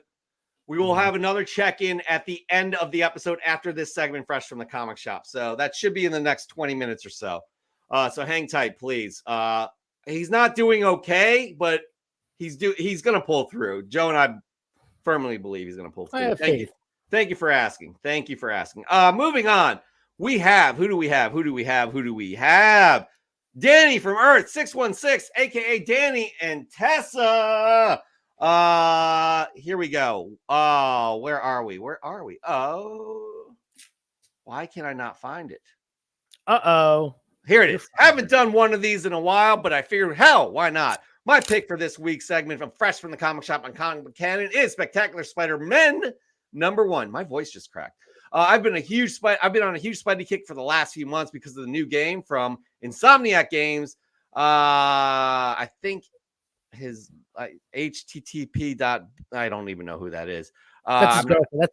We will have another check-in at the end of the episode after this segment, fresh from the comic shop. So that should be in the next 20 minutes or so. So hang tight, please. He's not doing okay, but he's going to pull through. Joe and I firmly believe he's going to pull through. Thank you for asking. Moving on. Who do we have? Danny from Earth 616, aka Danny and Tessa. Here we go. Oh, where are we? Oh, why can I not find it? Here it is. Haven't done one of these in a while, but I figured, hell, why not? My pick for this week's segment from Fresh from the Comic Shop on Comic Book Canon is Spectacular Spider-Man #1. My voice just cracked. I've been on a huge Spidey kick for the last few months because of the new game from Insomniac Games. I think his HTTP. I don't even know who that is. That's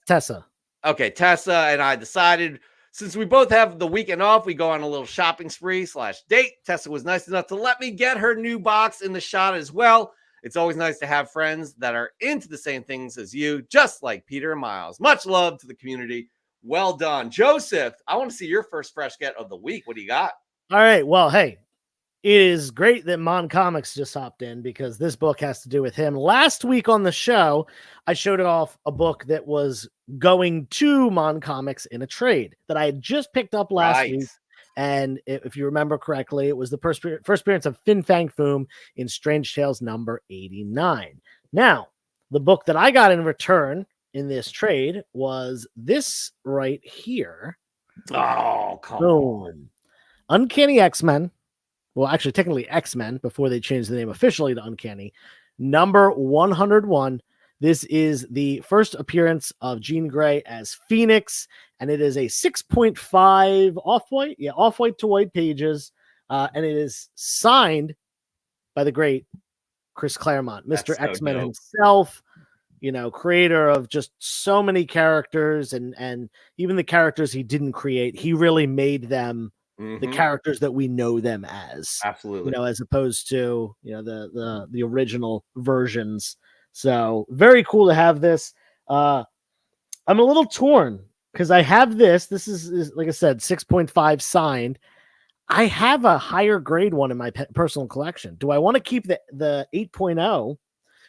Tessa. Okay, Tessa and I decided, since we both have the weekend off, we go on a little shopping spree / date. Tessa was nice enough to let me get her new box in the shot as well. It's always nice to have friends that are into the same things as you, just like Peter and Miles. Much love to the community. Well done. Joseph, I want to see your first fresh get of the week. What do you got? All right. Well, hey, it is great that Mon Comics just hopped in because this book has to do with him. Last week on the show, I showed off a book that was going to Mon Comics in a trade that I had just picked up last week. And if you remember correctly, it was the first appearance of Fin Fang Foom in Strange Tales number 89. Now, the book that I got in return in this trade was this right here. Oh, come on. Uncanny X-Men. Well, actually, technically X-Men before they changed the name officially to Uncanny. Number 101. This is the first appearance of Jean Grey as Phoenix, and it is a 6.5 off-white. Yeah, off-white to white pages. And it is signed by the great Chris Claremont, Mr. X-Men himself, creator of just so many characters, and even the characters he didn't create, he really made them the characters that we know them as. Absolutely. As opposed to, the original versions. So very cool to have this. I'm a little torn because I have this. This is like I said, 6.5 signed. I have a higher grade one in my personal collection. Do I want to keep the 8.0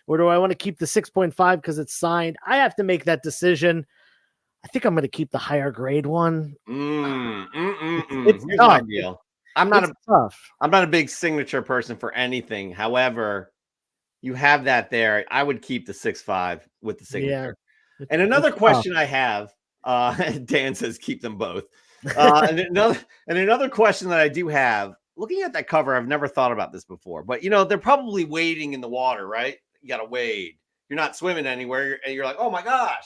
or do I want to keep the 6.5 because it's signed? I have to make that decision. I think I'm going to keep the higher grade one. It's tough. I'm not a big signature person for anything. However, you have that there. I would keep the 6.5 with the signature. Yeah, and another question I have, Dan says keep them both. And another question that I do have, looking at that cover, I've never thought about this before, but they're probably wading in the water, right? You got to wade. You're not swimming anywhere, and you're like, oh my gosh.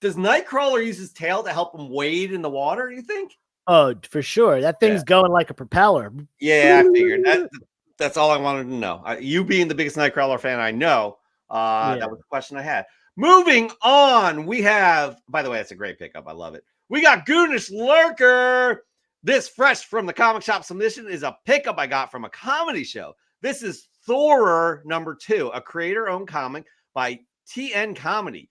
Does Nightcrawler use his tail to help him wade in the water, you think? Oh, for sure. That thing's going like a propeller. Yeah, I figured. That's all I wanted to know. You being the biggest Nightcrawler fan I know, that was the question I had. Moving on, we have, by the way, that's a great pickup. I love it. We got Goonish Lurker. This fresh from the comic shop submission is a pickup I got from a comedy show. This is Thorer #2, a creator-owned comic by TN Comedy.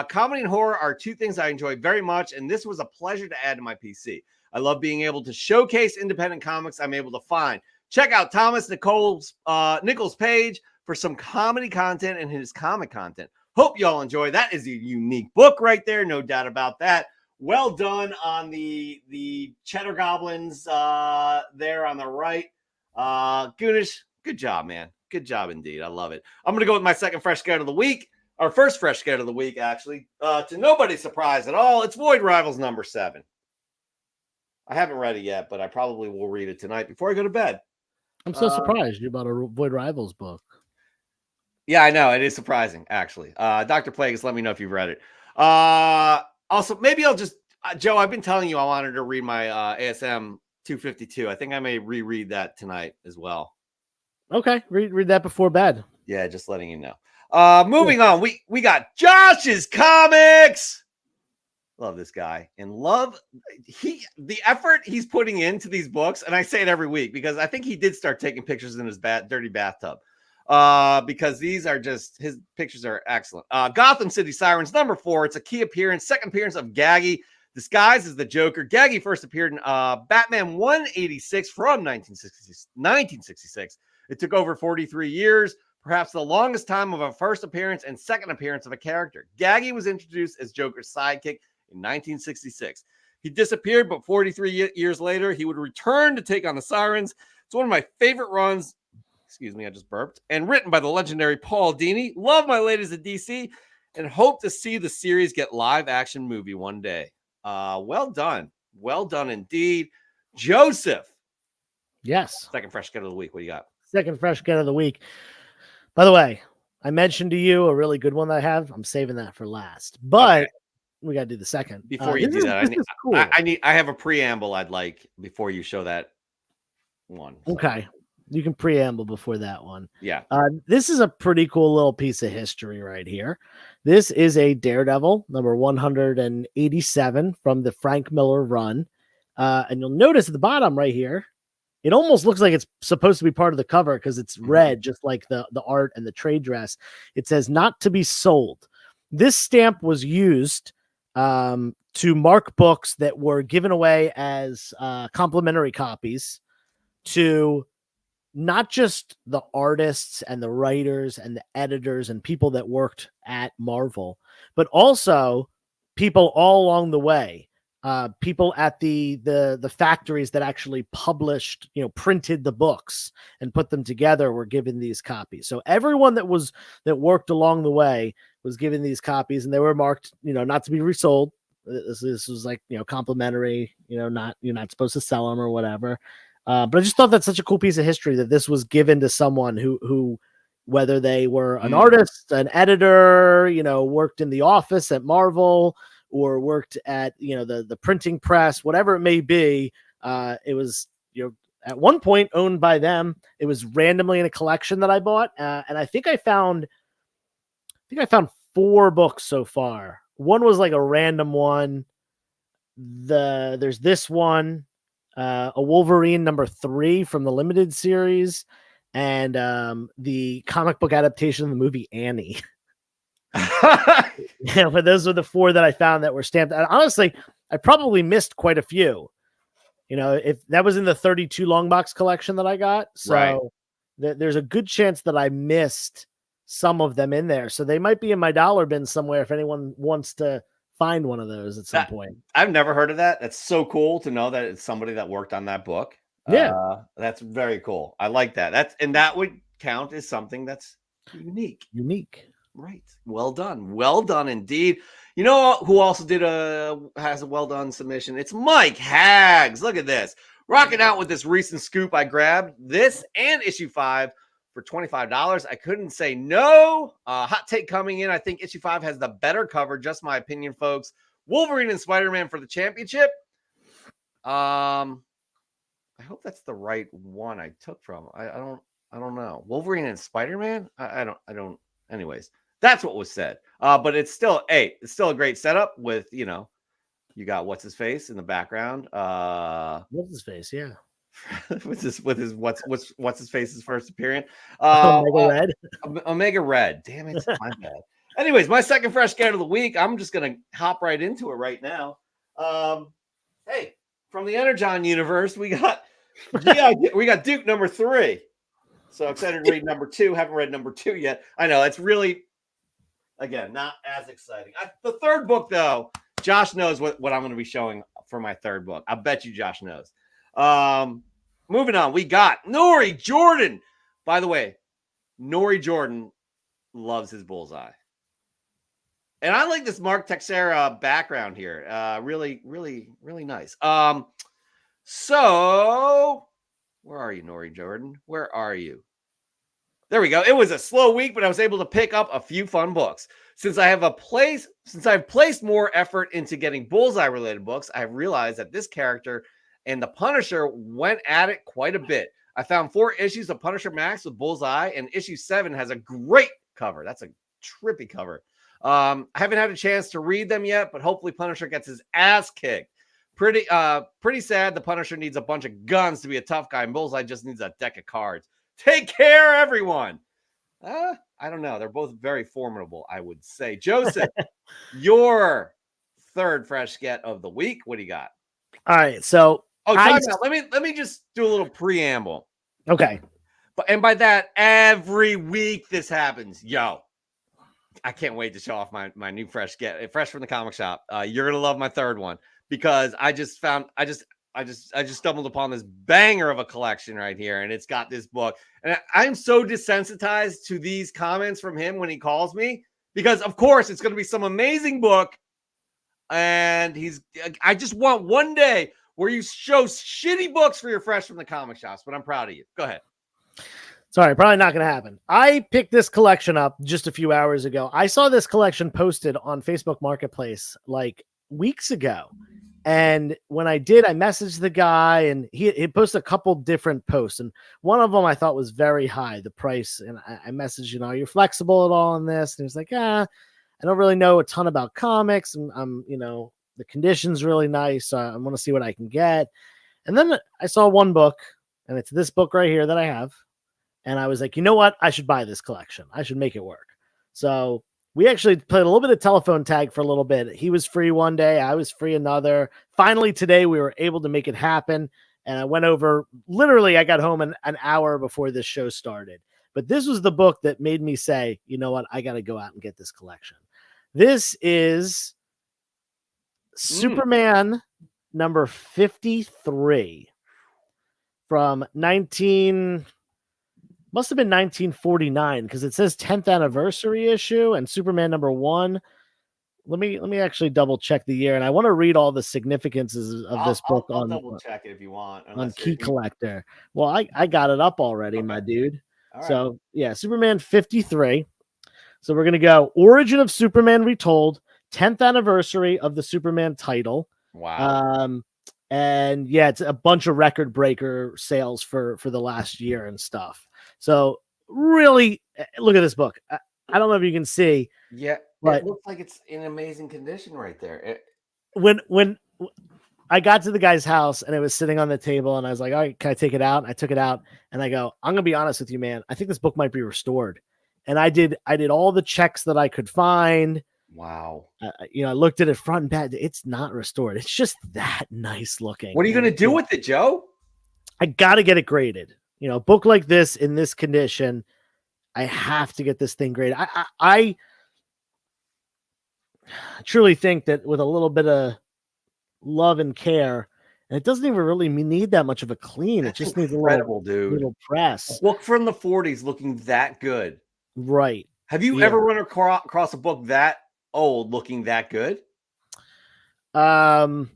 Comedy and horror are two things I enjoy very much, and this was a pleasure to add to my PC. I love being able to showcase independent comics I'm able to find. Check out Thomas Nichols' page for some comedy content and his comic content. Hope you all enjoy. That is a unique book right there, no doubt about that. Well done on the Cheddar Goblins there on the right. Goonish, good job, man. Good job indeed. I love it. I'm going to go with my second fresh scared of the week. Our first fresh scared of the week, actually. To nobody's surprise at all, it's Void Rivals #7. I haven't read it yet, but I probably will read it tonight before I go to bed. I'm so surprised you bought a Void Rivals book. Yeah, I know. It is surprising, actually. Dr. Plagueis, let me know if you've read it. Also, maybe I'll just... Joe, I've been telling you I wanted to read my ASM 252. I think I may reread that tonight as well. Okay, read that before bed. Yeah, just letting you know. Moving on, we got Josh's comics. Love this guy and love the effort he's putting into these books. And I say it every week because I think he did start taking pictures in his dirty bathtub. Because these are just his pictures are excellent. Gotham City Sirens #4. It's a key appearance, second appearance of Gaggy, disguised as the Joker. Gaggy first appeared in Batman 186 from 1966. It took over 43 years, perhaps the longest time of a first appearance and second appearance of a character. Gaggy was introduced as Joker's sidekick in 1966. He disappeared, but 43 years later, he would return to take on the Sirens. It's one of my favorite runs. Excuse me, I just burped. And written by the legendary Paul Dini. Love my latest at DC and hope to see the series get live action movie one day. Well done. Well done indeed. Joseph. Yes. Second fresh get of the week. What do you got? Second fresh get of the week. By the way, I mentioned to you a really good one that I have. I'm saving that for last. But okay. We got to do the second. Before you do that, I have a preamble I'd like before you show that one. So. Okay. You can preamble before that one. Yeah. This is a pretty cool little piece of history right here. This is a Daredevil number 187 from the Frank Miller run. And you'll notice at the bottom right here, it almost looks like it's supposed to be part of the cover because it's red, just like the art and the trade dress. It says not to be sold. This stamp was used to mark books that were given away as complimentary copies to not just the artists and the writers and the editors and people that worked at Marvel, but also people all along the way. People at the factories that actually published, printed the books and put them together were given these copies. So everyone that worked along the way was given these copies, and they were marked, not to be resold. This was like, complimentary, you're not supposed to sell them or whatever. But I just thought that's such a cool piece of history that this was given to someone who whether they were an artist, an editor, worked in the office at Marvel, or worked at the printing press, whatever it may be. It was at one point owned by them. It was randomly in a collection that I bought, and I think I found 4 books so far. One was like a random one. There's this one, a Wolverine #3 from the limited series, and the comic book adaptation of the movie Annie. Yeah, but those were the 4 that I found that were stamped. And honestly, I probably missed quite a few. If that was in the 32 long box collection that I got, so right. There's a good chance that I missed some of them in there. So they might be in my dollar bin somewhere if anyone wants to find one of those at some point. I've never heard of that. That's so cool to know that it's somebody that worked on that book. Yeah, that's very cool. I like that. That would count as something that's unique. Right. Well done indeed. You know who also has a well done submission? It's Mike Hags. Look at this. Rocking out with this recent scoop. I grabbed this and issue 5 for $25. I couldn't say no. Hot take coming in. I think issue 5 has the better cover. Just my opinion, folks. Wolverine and Spider-Man for the championship. I hope that's the right one I took from. I don't know. Wolverine and Spider-Man? I don't. Anyways, that's what was said. But it's still a great setup with, you got what's his face in the background. What's his face? Yeah. with his what's his face's first appearance. Omega Red. Omega Red. Damn it, my bad. Anyways, my second fresh get of the week. I'm just gonna hop right into it right now. Hey, from the Energon universe, we got Duke #3. So excited to read #2. Haven't read #2 yet. I know it's really, again, not as exciting. The third book, though, Josh knows what I'm going to be showing for my third book. I bet you Josh knows. Moving on, we got Nori Jordan. By the way, Nori Jordan loves his bullseye. And I like this Mark Texera background here. Really, really, really nice. So where are you, Nori Jordan? Where are you? There we go. It was a slow week, but I was able to pick up a few fun books. Since I've placed more effort into getting bullseye related books, I've realized that this character and the Punisher went at it quite a bit. I found 4 issues of Punisher Max with Bullseye, and issue 7 has a great cover. That's a trippy cover. I haven't had a chance to read them yet, but hopefully Punisher gets his ass kicked. Pretty sad. The Punisher needs a bunch of guns to be a tough guy, and Bullseye just needs a deck of cards. Take care, everyone. I don't know. They're both very formidable, I would say. Joseph, your third fresh get of the week. What do you got? All right. So time out. Let me just do a little preamble. Okay. And by that, every week this happens. Yo, I can't wait to show off my new fresh get, fresh from the comic shop. You're gonna love my third one because I just stumbled upon this banger of a collection right here, and it's got this book. And I'm so desensitized to these comments from him when he calls me because, of course, it's going to be some amazing book. And I just want one day where you show shitty books for your fresh from the comic shops, but I'm proud of you. Go ahead. Sorry, probably not going to happen. I picked this collection up just a few hours ago. I saw this collection posted on Facebook Marketplace like weeks ago. And when I did, I messaged the guy, and he posted a couple different posts. And one of them I thought was very high, the price. And I messaged, are you flexible at all on this? And he was like, I don't really know a ton about comics. And the condition's really nice. So I want to see what I can get. And then I saw one book, and it's this book right here that I have. And I was like, you know what? I should buy this collection. I should make it work. So we actually played a little bit of telephone tag for a little bit. He was free one day. I was free another. Finally, today, we were able to make it happen. And I went over, literally, I got home an hour before this show started. But this was the book that made me say, you know what? I got to go out and get this collection. This is Superman number 53 from must have been 1949 because it says 10th anniversary issue and Superman number 1. Let me actually double check the year, and I want to read all the significances of this book. I'll double check it if you want. On Key Collector. Well, I got it up already, my dude. All right. So yeah, Superman 53. So we're gonna go Origin of Superman Retold, 10th anniversary of the Superman title. Wow. And yeah, it's a bunch of record breaker sales for the last year and stuff. So really, look at this book. I don't know if you can see. Yeah, but it looks like it's in amazing condition right there. When I got to the guy's house and it was sitting on the table, and I was like, all right, can I take it out? And I took it out, and I go, I'm gonna be honest with you, man. I think this book might be restored. And I did all the checks that I could find. Wow. I looked at it front and back. It's not restored. It's just that nice looking. What are you going to do with it, Joe? I got to get it graded. A book like this in this condition, I have to get this thing graded. I truly think that with a little bit of love and care, and it doesn't even really need that much of a clean. It just needs a little press. A book from the 40s looking that good. Right. Have you ever run across a book that old looking that good? Not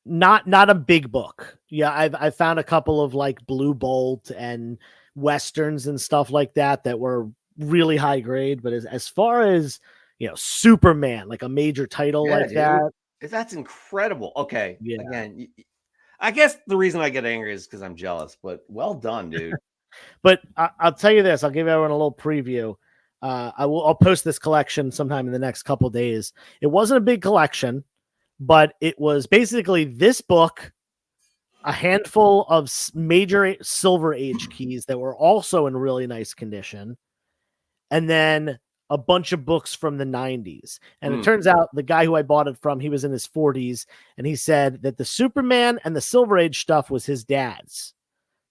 a big book. Yeah, I've found a couple of like Blue Bolt and Westerns and stuff like that were really high grade, but as far as Superman, like a major title that, that's incredible. Okay. Yeah. Again, I guess the reason I get angry is because I'm jealous, but well done, dude. But I'll tell you this, I'll give everyone a little preview. I'll post this collection sometime in the next couple days. It wasn't a big collection, but it was basically this book, a handful of major Silver Age keys that were also in really nice condition, and then a bunch of books from the 90s. And it turns out the guy who I bought it from, he was in his 40s, and he said that the Superman and the Silver Age stuff was his dad's.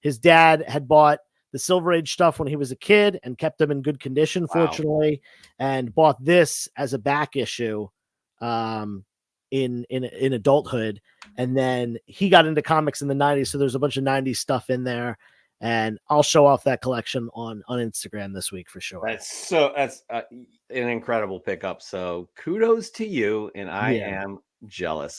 His dad had bought the Silver Age stuff when he was a kid and kept them in good condition, fortunately, and bought this as a back issue in adulthood. And then he got into comics in the 90s, so there's a bunch of 90s stuff in there, and I'll show off that collection on Instagram this week for sure. That's an incredible pickup. So kudos to you, and I am jealous.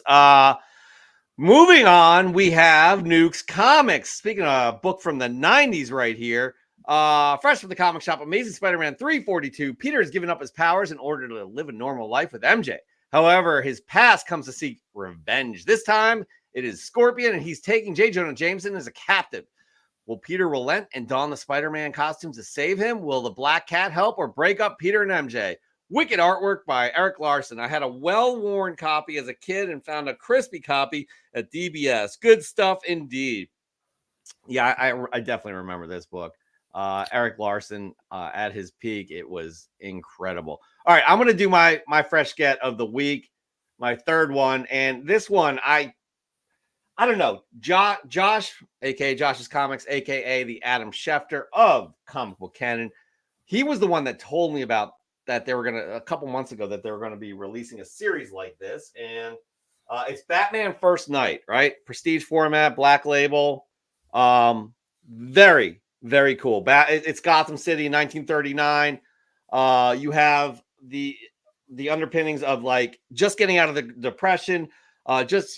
Moving on, we have Nuke's Comics. Speaking of a book from the 90s right here, fresh from the comic shop, Amazing Spider-Man 342. Peter has given up his powers in order to live a normal life with MJ. However, his past comes to seek revenge. This time, it is Scorpion, and he's taking J. Jonah Jameson as a captive. Will Peter relent and don the Spider-Man costume to save him? Will the Black Cat help or break up Peter and MJ? Wicked artwork by Eric Larson. I had a well-worn copy as a kid and found a crispy copy at DBS. Good stuff indeed. Yeah, I definitely remember this book. Eric Larson at his peak. It was incredible. All right, I'm going to do my fresh get of the week, my third one. And this one, I don't know. Josh, aka Josh's Comics, aka the Adam Schefter of Comic Book Canon. He was the one that told me about that they were going to, a couple months ago, that they were going to be releasing a series like this. And it's Batman First Night, right? Prestige format, Black Label. Very, very cool. It's Gotham City in 1939. You have the underpinnings of like just getting out of the Depression, just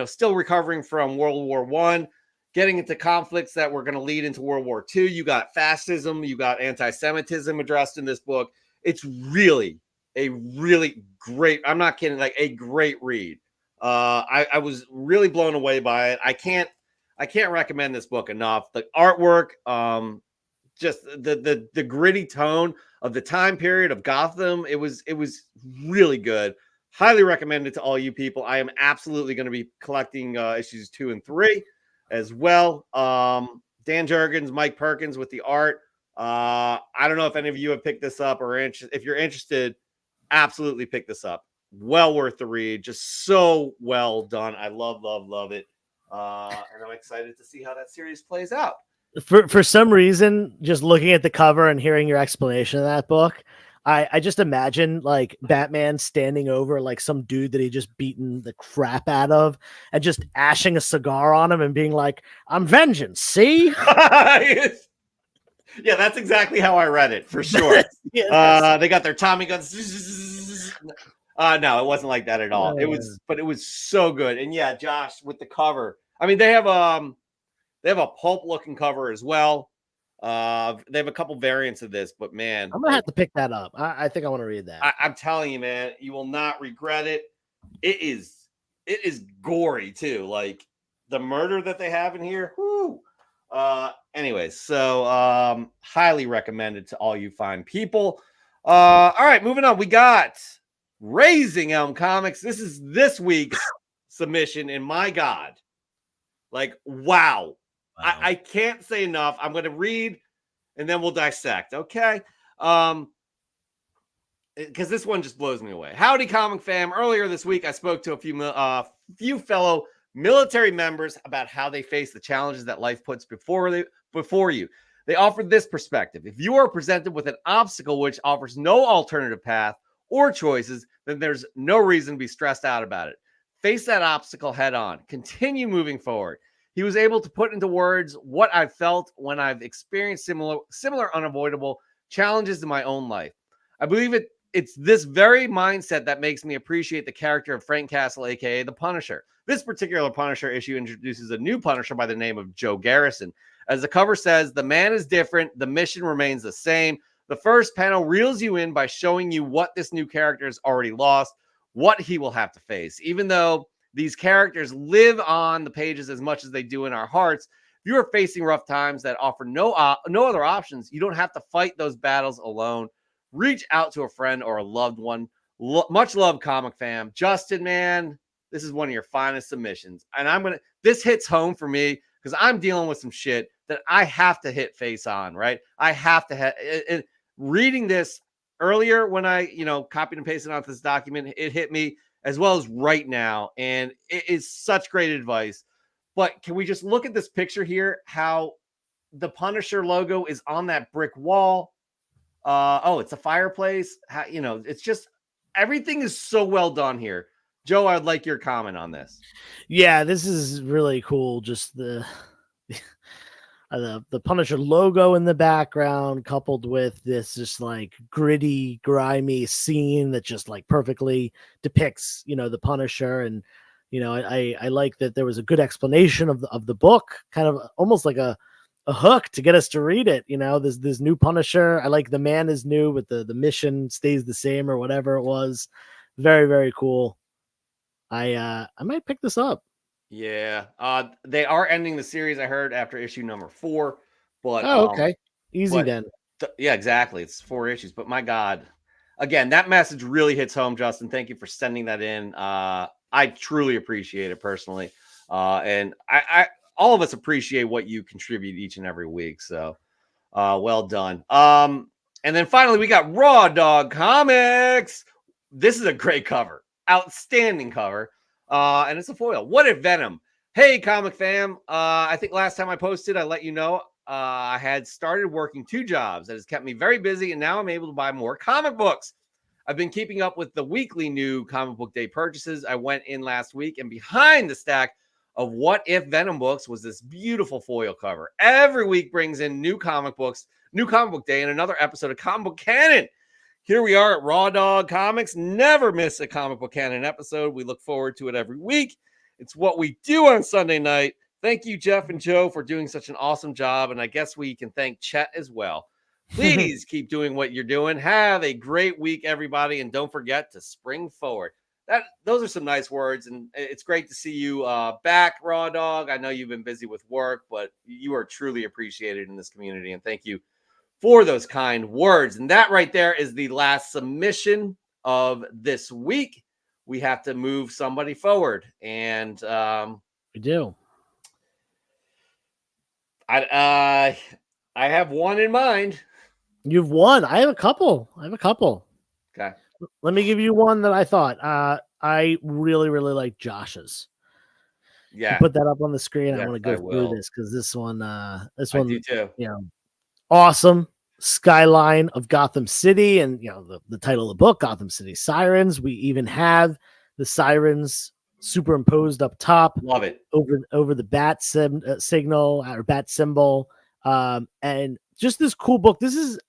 still recovering from World War I, getting into conflicts that were going to lead into World War II. You got fascism, you got anti-Semitism addressed in this book. It's really a really great, I'm not kidding, like a great read. I was really blown away by it. I can't recommend this book enough. The artwork, just the gritty tone of the time period of Gotham. It was really good. Highly recommended to all you people. I am absolutely going to be collecting issues 2 and 3 as well. Dan Jurgens, Mike Perkins with the art. I don't know if any of you have picked this up or if you're interested, absolutely pick this up. Well worth the read. Just so well done. I love it. And I'm excited to see how that series plays out. For some reason, just looking at the cover and hearing your explanation of that book, I just imagine like Batman standing over like some dude that he just beaten the crap out of and just ashing a cigar on him and being like, "I'm vengeance, see?" Yeah, that's exactly how I read it, for sure. They got their Tommy guns. No, it wasn't like that at all. It was so good. And yeah, Josh, with the cover, I mean, they have a pulp looking cover as well. They have a couple variants of this, but man, I'm gonna have to pick that up. I think I want to read that. I'm telling you, man, you will not regret it. It is gory too. Like the murder that they have in here. Whoo. Anyways, so highly recommended to all you fine people. All right, moving on. We got Raising Elm Comics. This is this week's submission, and my God, like wow. I can't say enough. I'm going to read, and then we'll dissect. Okay, because this one just blows me away. Howdy, comic fam. Earlier this week, I spoke to a few fellow military members about how they face the challenges that life puts before you. They offered this perspective. If you are presented with an obstacle which offers no alternative path or choices, then there's no reason to be stressed out about it. Face that obstacle head on. Continue moving forward. He was able to put into words what I felt when I've experienced similar unavoidable challenges in my own life. I believe it's this very mindset that makes me appreciate the character of Frank Castle, aka the Punisher. This particular Punisher issue introduces a new Punisher by the name of Joe Garrison. As the cover says, the man is different. The mission remains the same. The first panel reels you in by showing you what this new character has already lost, what he will have to face. Even though these characters live on the pages as much as they do in our hearts, if you are facing rough times that offer no other options, you don't have to fight those battles alone. Reach out to a friend or a loved one. Much love, comic fam. Justin, man, this is one of your finest submissions. And this hits home for me because I'm dealing with some shit that I have to hit face on, right? I have to reading this earlier when I, copied and pasted onto this document, it hit me as well as right now. And it is such great advice. But can we just look at this picture here? How the Punisher logo is on that brick wall. It's a fireplace. How, it's just everything is so well done here. Joe, I'd like your comment on this. Yeah, this is really cool. Just the Punisher logo in the background, coupled with this just like gritty, grimy scene that just like perfectly depicts, the Punisher. And I like that there was a good explanation of the book, kind of almost like a hook to get us to read it. This new Punisher. I like the man is new, but the mission stays the same or whatever it was. Very, very cool. I might pick this up. Yeah. They are ending the series, I heard, after issue number 4. But Okay. Easy but then. Yeah, exactly. It's 4 issues. But my God, again, that message really hits home, Justin. Thank you for sending that in. I truly appreciate it personally. And I all of us appreciate what you contribute each and every week. So well done. And then finally we got Raw Dog Comics. This is a great cover. Outstanding cover. And it's a foil. What if Venom? Hey, comic fam. I think last time I posted, I let you know I had started working 2 jobs. That has kept me very busy, and now I'm able to buy more comic books. I've been keeping up with the weekly new comic book day purchases. I went in last week, and behind the stack of What If Venom books was this beautiful foil cover. Every week brings in new comic books, new comic book day, and another episode of Comic Book Canon. Here we are at Raw Dog Comics. Never miss a Comic Book Canon episode. We look forward to it every week. It's what we do on Sunday night. Thank you, Jeff and Joe, for doing such an awesome job. And I guess we can thank Chet as well. Please keep doing what you're doing. Have a great week, everybody. And don't forget to spring forward. Those are some nice words. And it's great to see you back, Raw Dog. I know you've been busy with work, but you are truly appreciated in this community. And thank you for those kind words. And that right there is the last submission of this week. We have to move somebody forward. And We do. I have one in mind. You've won. I have a couple. Okay. Let me give you one that I thought. I really, really like Josh's. Yeah. Put that up on the screen. Yes, I want to go I through will. this because this one, I do too. Awesome skyline of Gotham City, and the title of the book, Gotham City Sirens. We even have the sirens superimposed up top. Love it. Over the bat signal or bat symbol. And just this cool book. This is,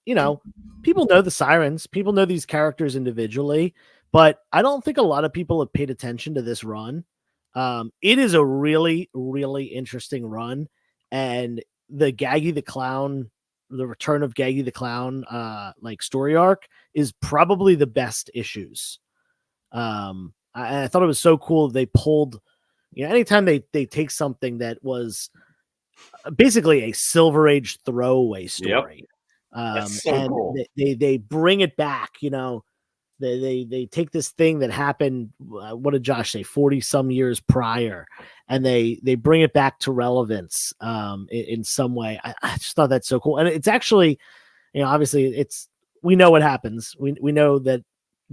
people know the sirens, people know these characters individually, but I don't think a lot of people have paid attention to this run. It is a really, really interesting run, and the Gaggy the Clown, the return of Gaggy the Clown, like story arc is probably the best issues. I thought it was so cool. They pulled, anytime they take something that was basically a Silver Age throwaway story, That's so and cool. they bring it back. They take this thing that happened. What did Josh say? 40 some years prior, and they bring it back to relevance in some way. I just thought that's so cool, and it's actually, obviously we know what happens. We know that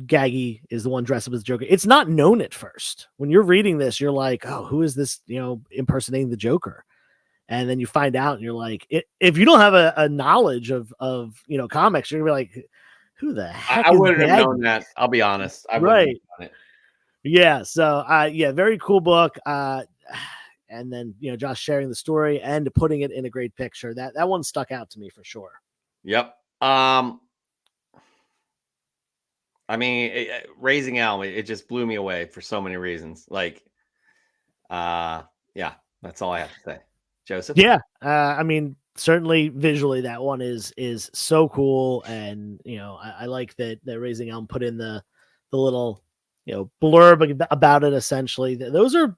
Gaggy is the one dressed up as the Joker. It's not known at first. When you're reading this, you're like, oh, who is this, impersonating the Joker? And then you find out and you're like, if you don't have a knowledge of comics, you're gonna be like, who the heck I is wouldn't have Gaggy? known that. I'll be honest. I wouldn't have known it. Yeah. So very cool book. And then Josh sharing the story and putting it in a great picture. That one stuck out to me for sure. Yep. I mean, Raising Elm, it just blew me away for so many reasons. Like, yeah, that's all I have to say. Joseph? Yeah. I mean, certainly visually that one is so cool. And, I like that Raising Elm put in the little, blurb about it essentially. Those are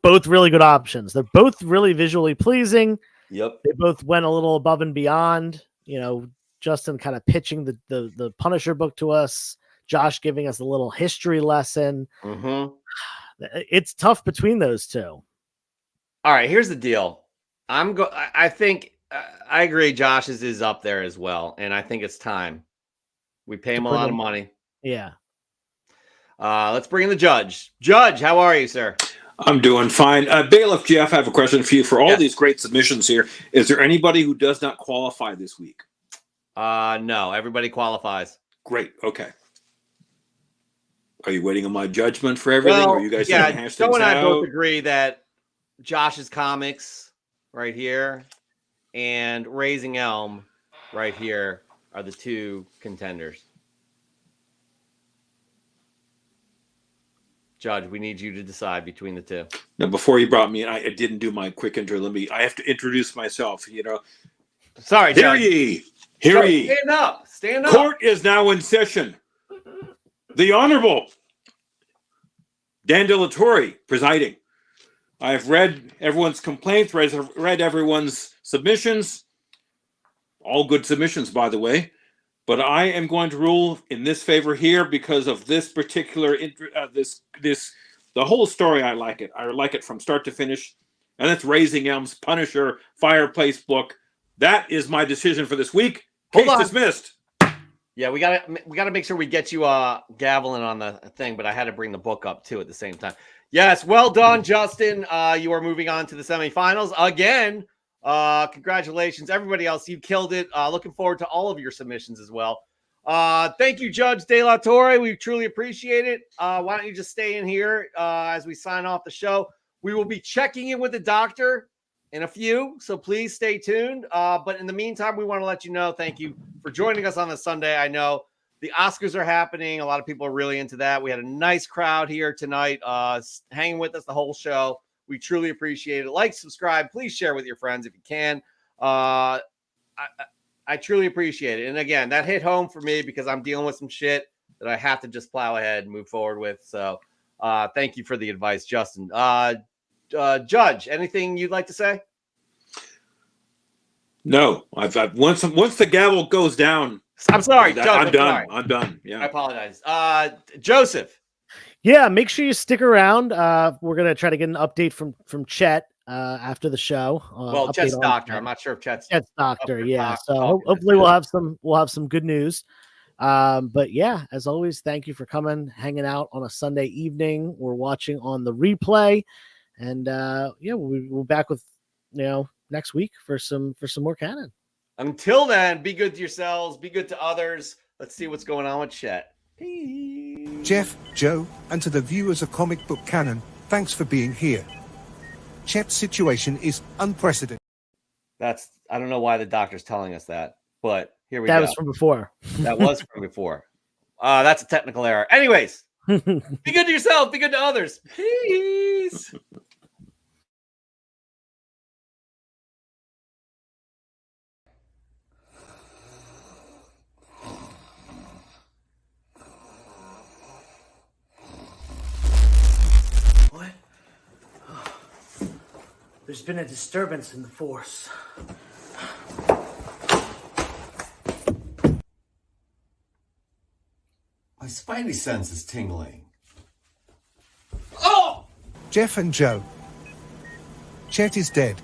both really good options. They're both really visually pleasing. Yep. They both went a little above and beyond, Justin kind of pitching the Punisher book to us, Josh giving us a little history lesson. Mm-hmm. It's tough between those two. All right, here's the deal. I think I agree. Josh's is up there as well, and I think it's time. We pay him a lot of money. Yeah. Let's bring in the judge. Judge, how are you, sir? I'm doing fine. Bailiff Jeff, I have a question for you. For all these great submissions here, is there anybody who does not qualify this week? No, everybody qualifies. Great. Okay. Are you waiting on my judgment for everything? Or are you guys saying hash Joe things and I out? both agree that Josh's comics right here and Raising Elm right here are the two contenders. Judge, we need you to decide between the two. Now, before you brought me in, I didn't do my quick intro. I have to introduce myself. Sorry, Hear Judge. ye. Hear ye. Stand up. Stand up. Court is now in session. The Honorable Dan De La Torre presiding. I've read everyone's complaints, read everyone's submissions. All good submissions, by the way. But I am going to rule in this favor here because of this particular the whole story. I like it. I like it from start to finish, and it's Raising Elm's Punisher Fireplace book. That is my decision for this week. Case dismissed. Yeah, we gotta make sure we get you gaveling on the thing, but I had to bring the book up too at the same time. Yes, well done, Justin. You are moving on to the semifinals again. Congratulations, everybody else. You killed it. Looking forward to all of your submissions as well. Thank you, Judge De La Torre. We truly appreciate it. Why don't you just stay in here as we sign off the show? We will be checking in with the doctor in a few, so please stay tuned. But in the meantime, we want to let you know, thank you for joining us on this Sunday. I know the Oscars are happening. A lot of people are really into that. We had a nice crowd here tonight, hanging with us the whole show. We truly appreciate it. Like, subscribe, please share with your friends if you can. I truly appreciate it. And again, that hit home for me because I'm dealing with some shit that I have to just plow ahead and move forward with. So thank you for the advice, Justin. Judge, anything you'd like to say? No, I've once the gavel goes down. I'm sorry, Judge. I'm done. Sorry. I'm done. Yeah. I apologize. Joseph. Yeah, make sure you stick around. We're gonna try to get an update from Chet after the show. Well, Chet's doctor. I'm not sure if Chet's doctor. Yeah, so hopefully we'll have some good news. But yeah, as always, thank you for coming, hanging out on a Sunday evening. We're watching on the replay, and yeah, we'll be back with next week for some more canon. Until then, be good to yourselves, be good to others. Let's see what's going on with Chet. Peace. Jeff, Joe, and to the viewers of Comic Book Canon, thanks for being here. Chet's situation is unprecedented. I don't know why the doctor's telling us that, but here we go. That was from before. That was from before. That's a technical error. Anyways, be good to yourself, be good to others. Peace. What? There's been a disturbance in the force. My spidey sense is tingling. Jeff and Joe. Chet is dead.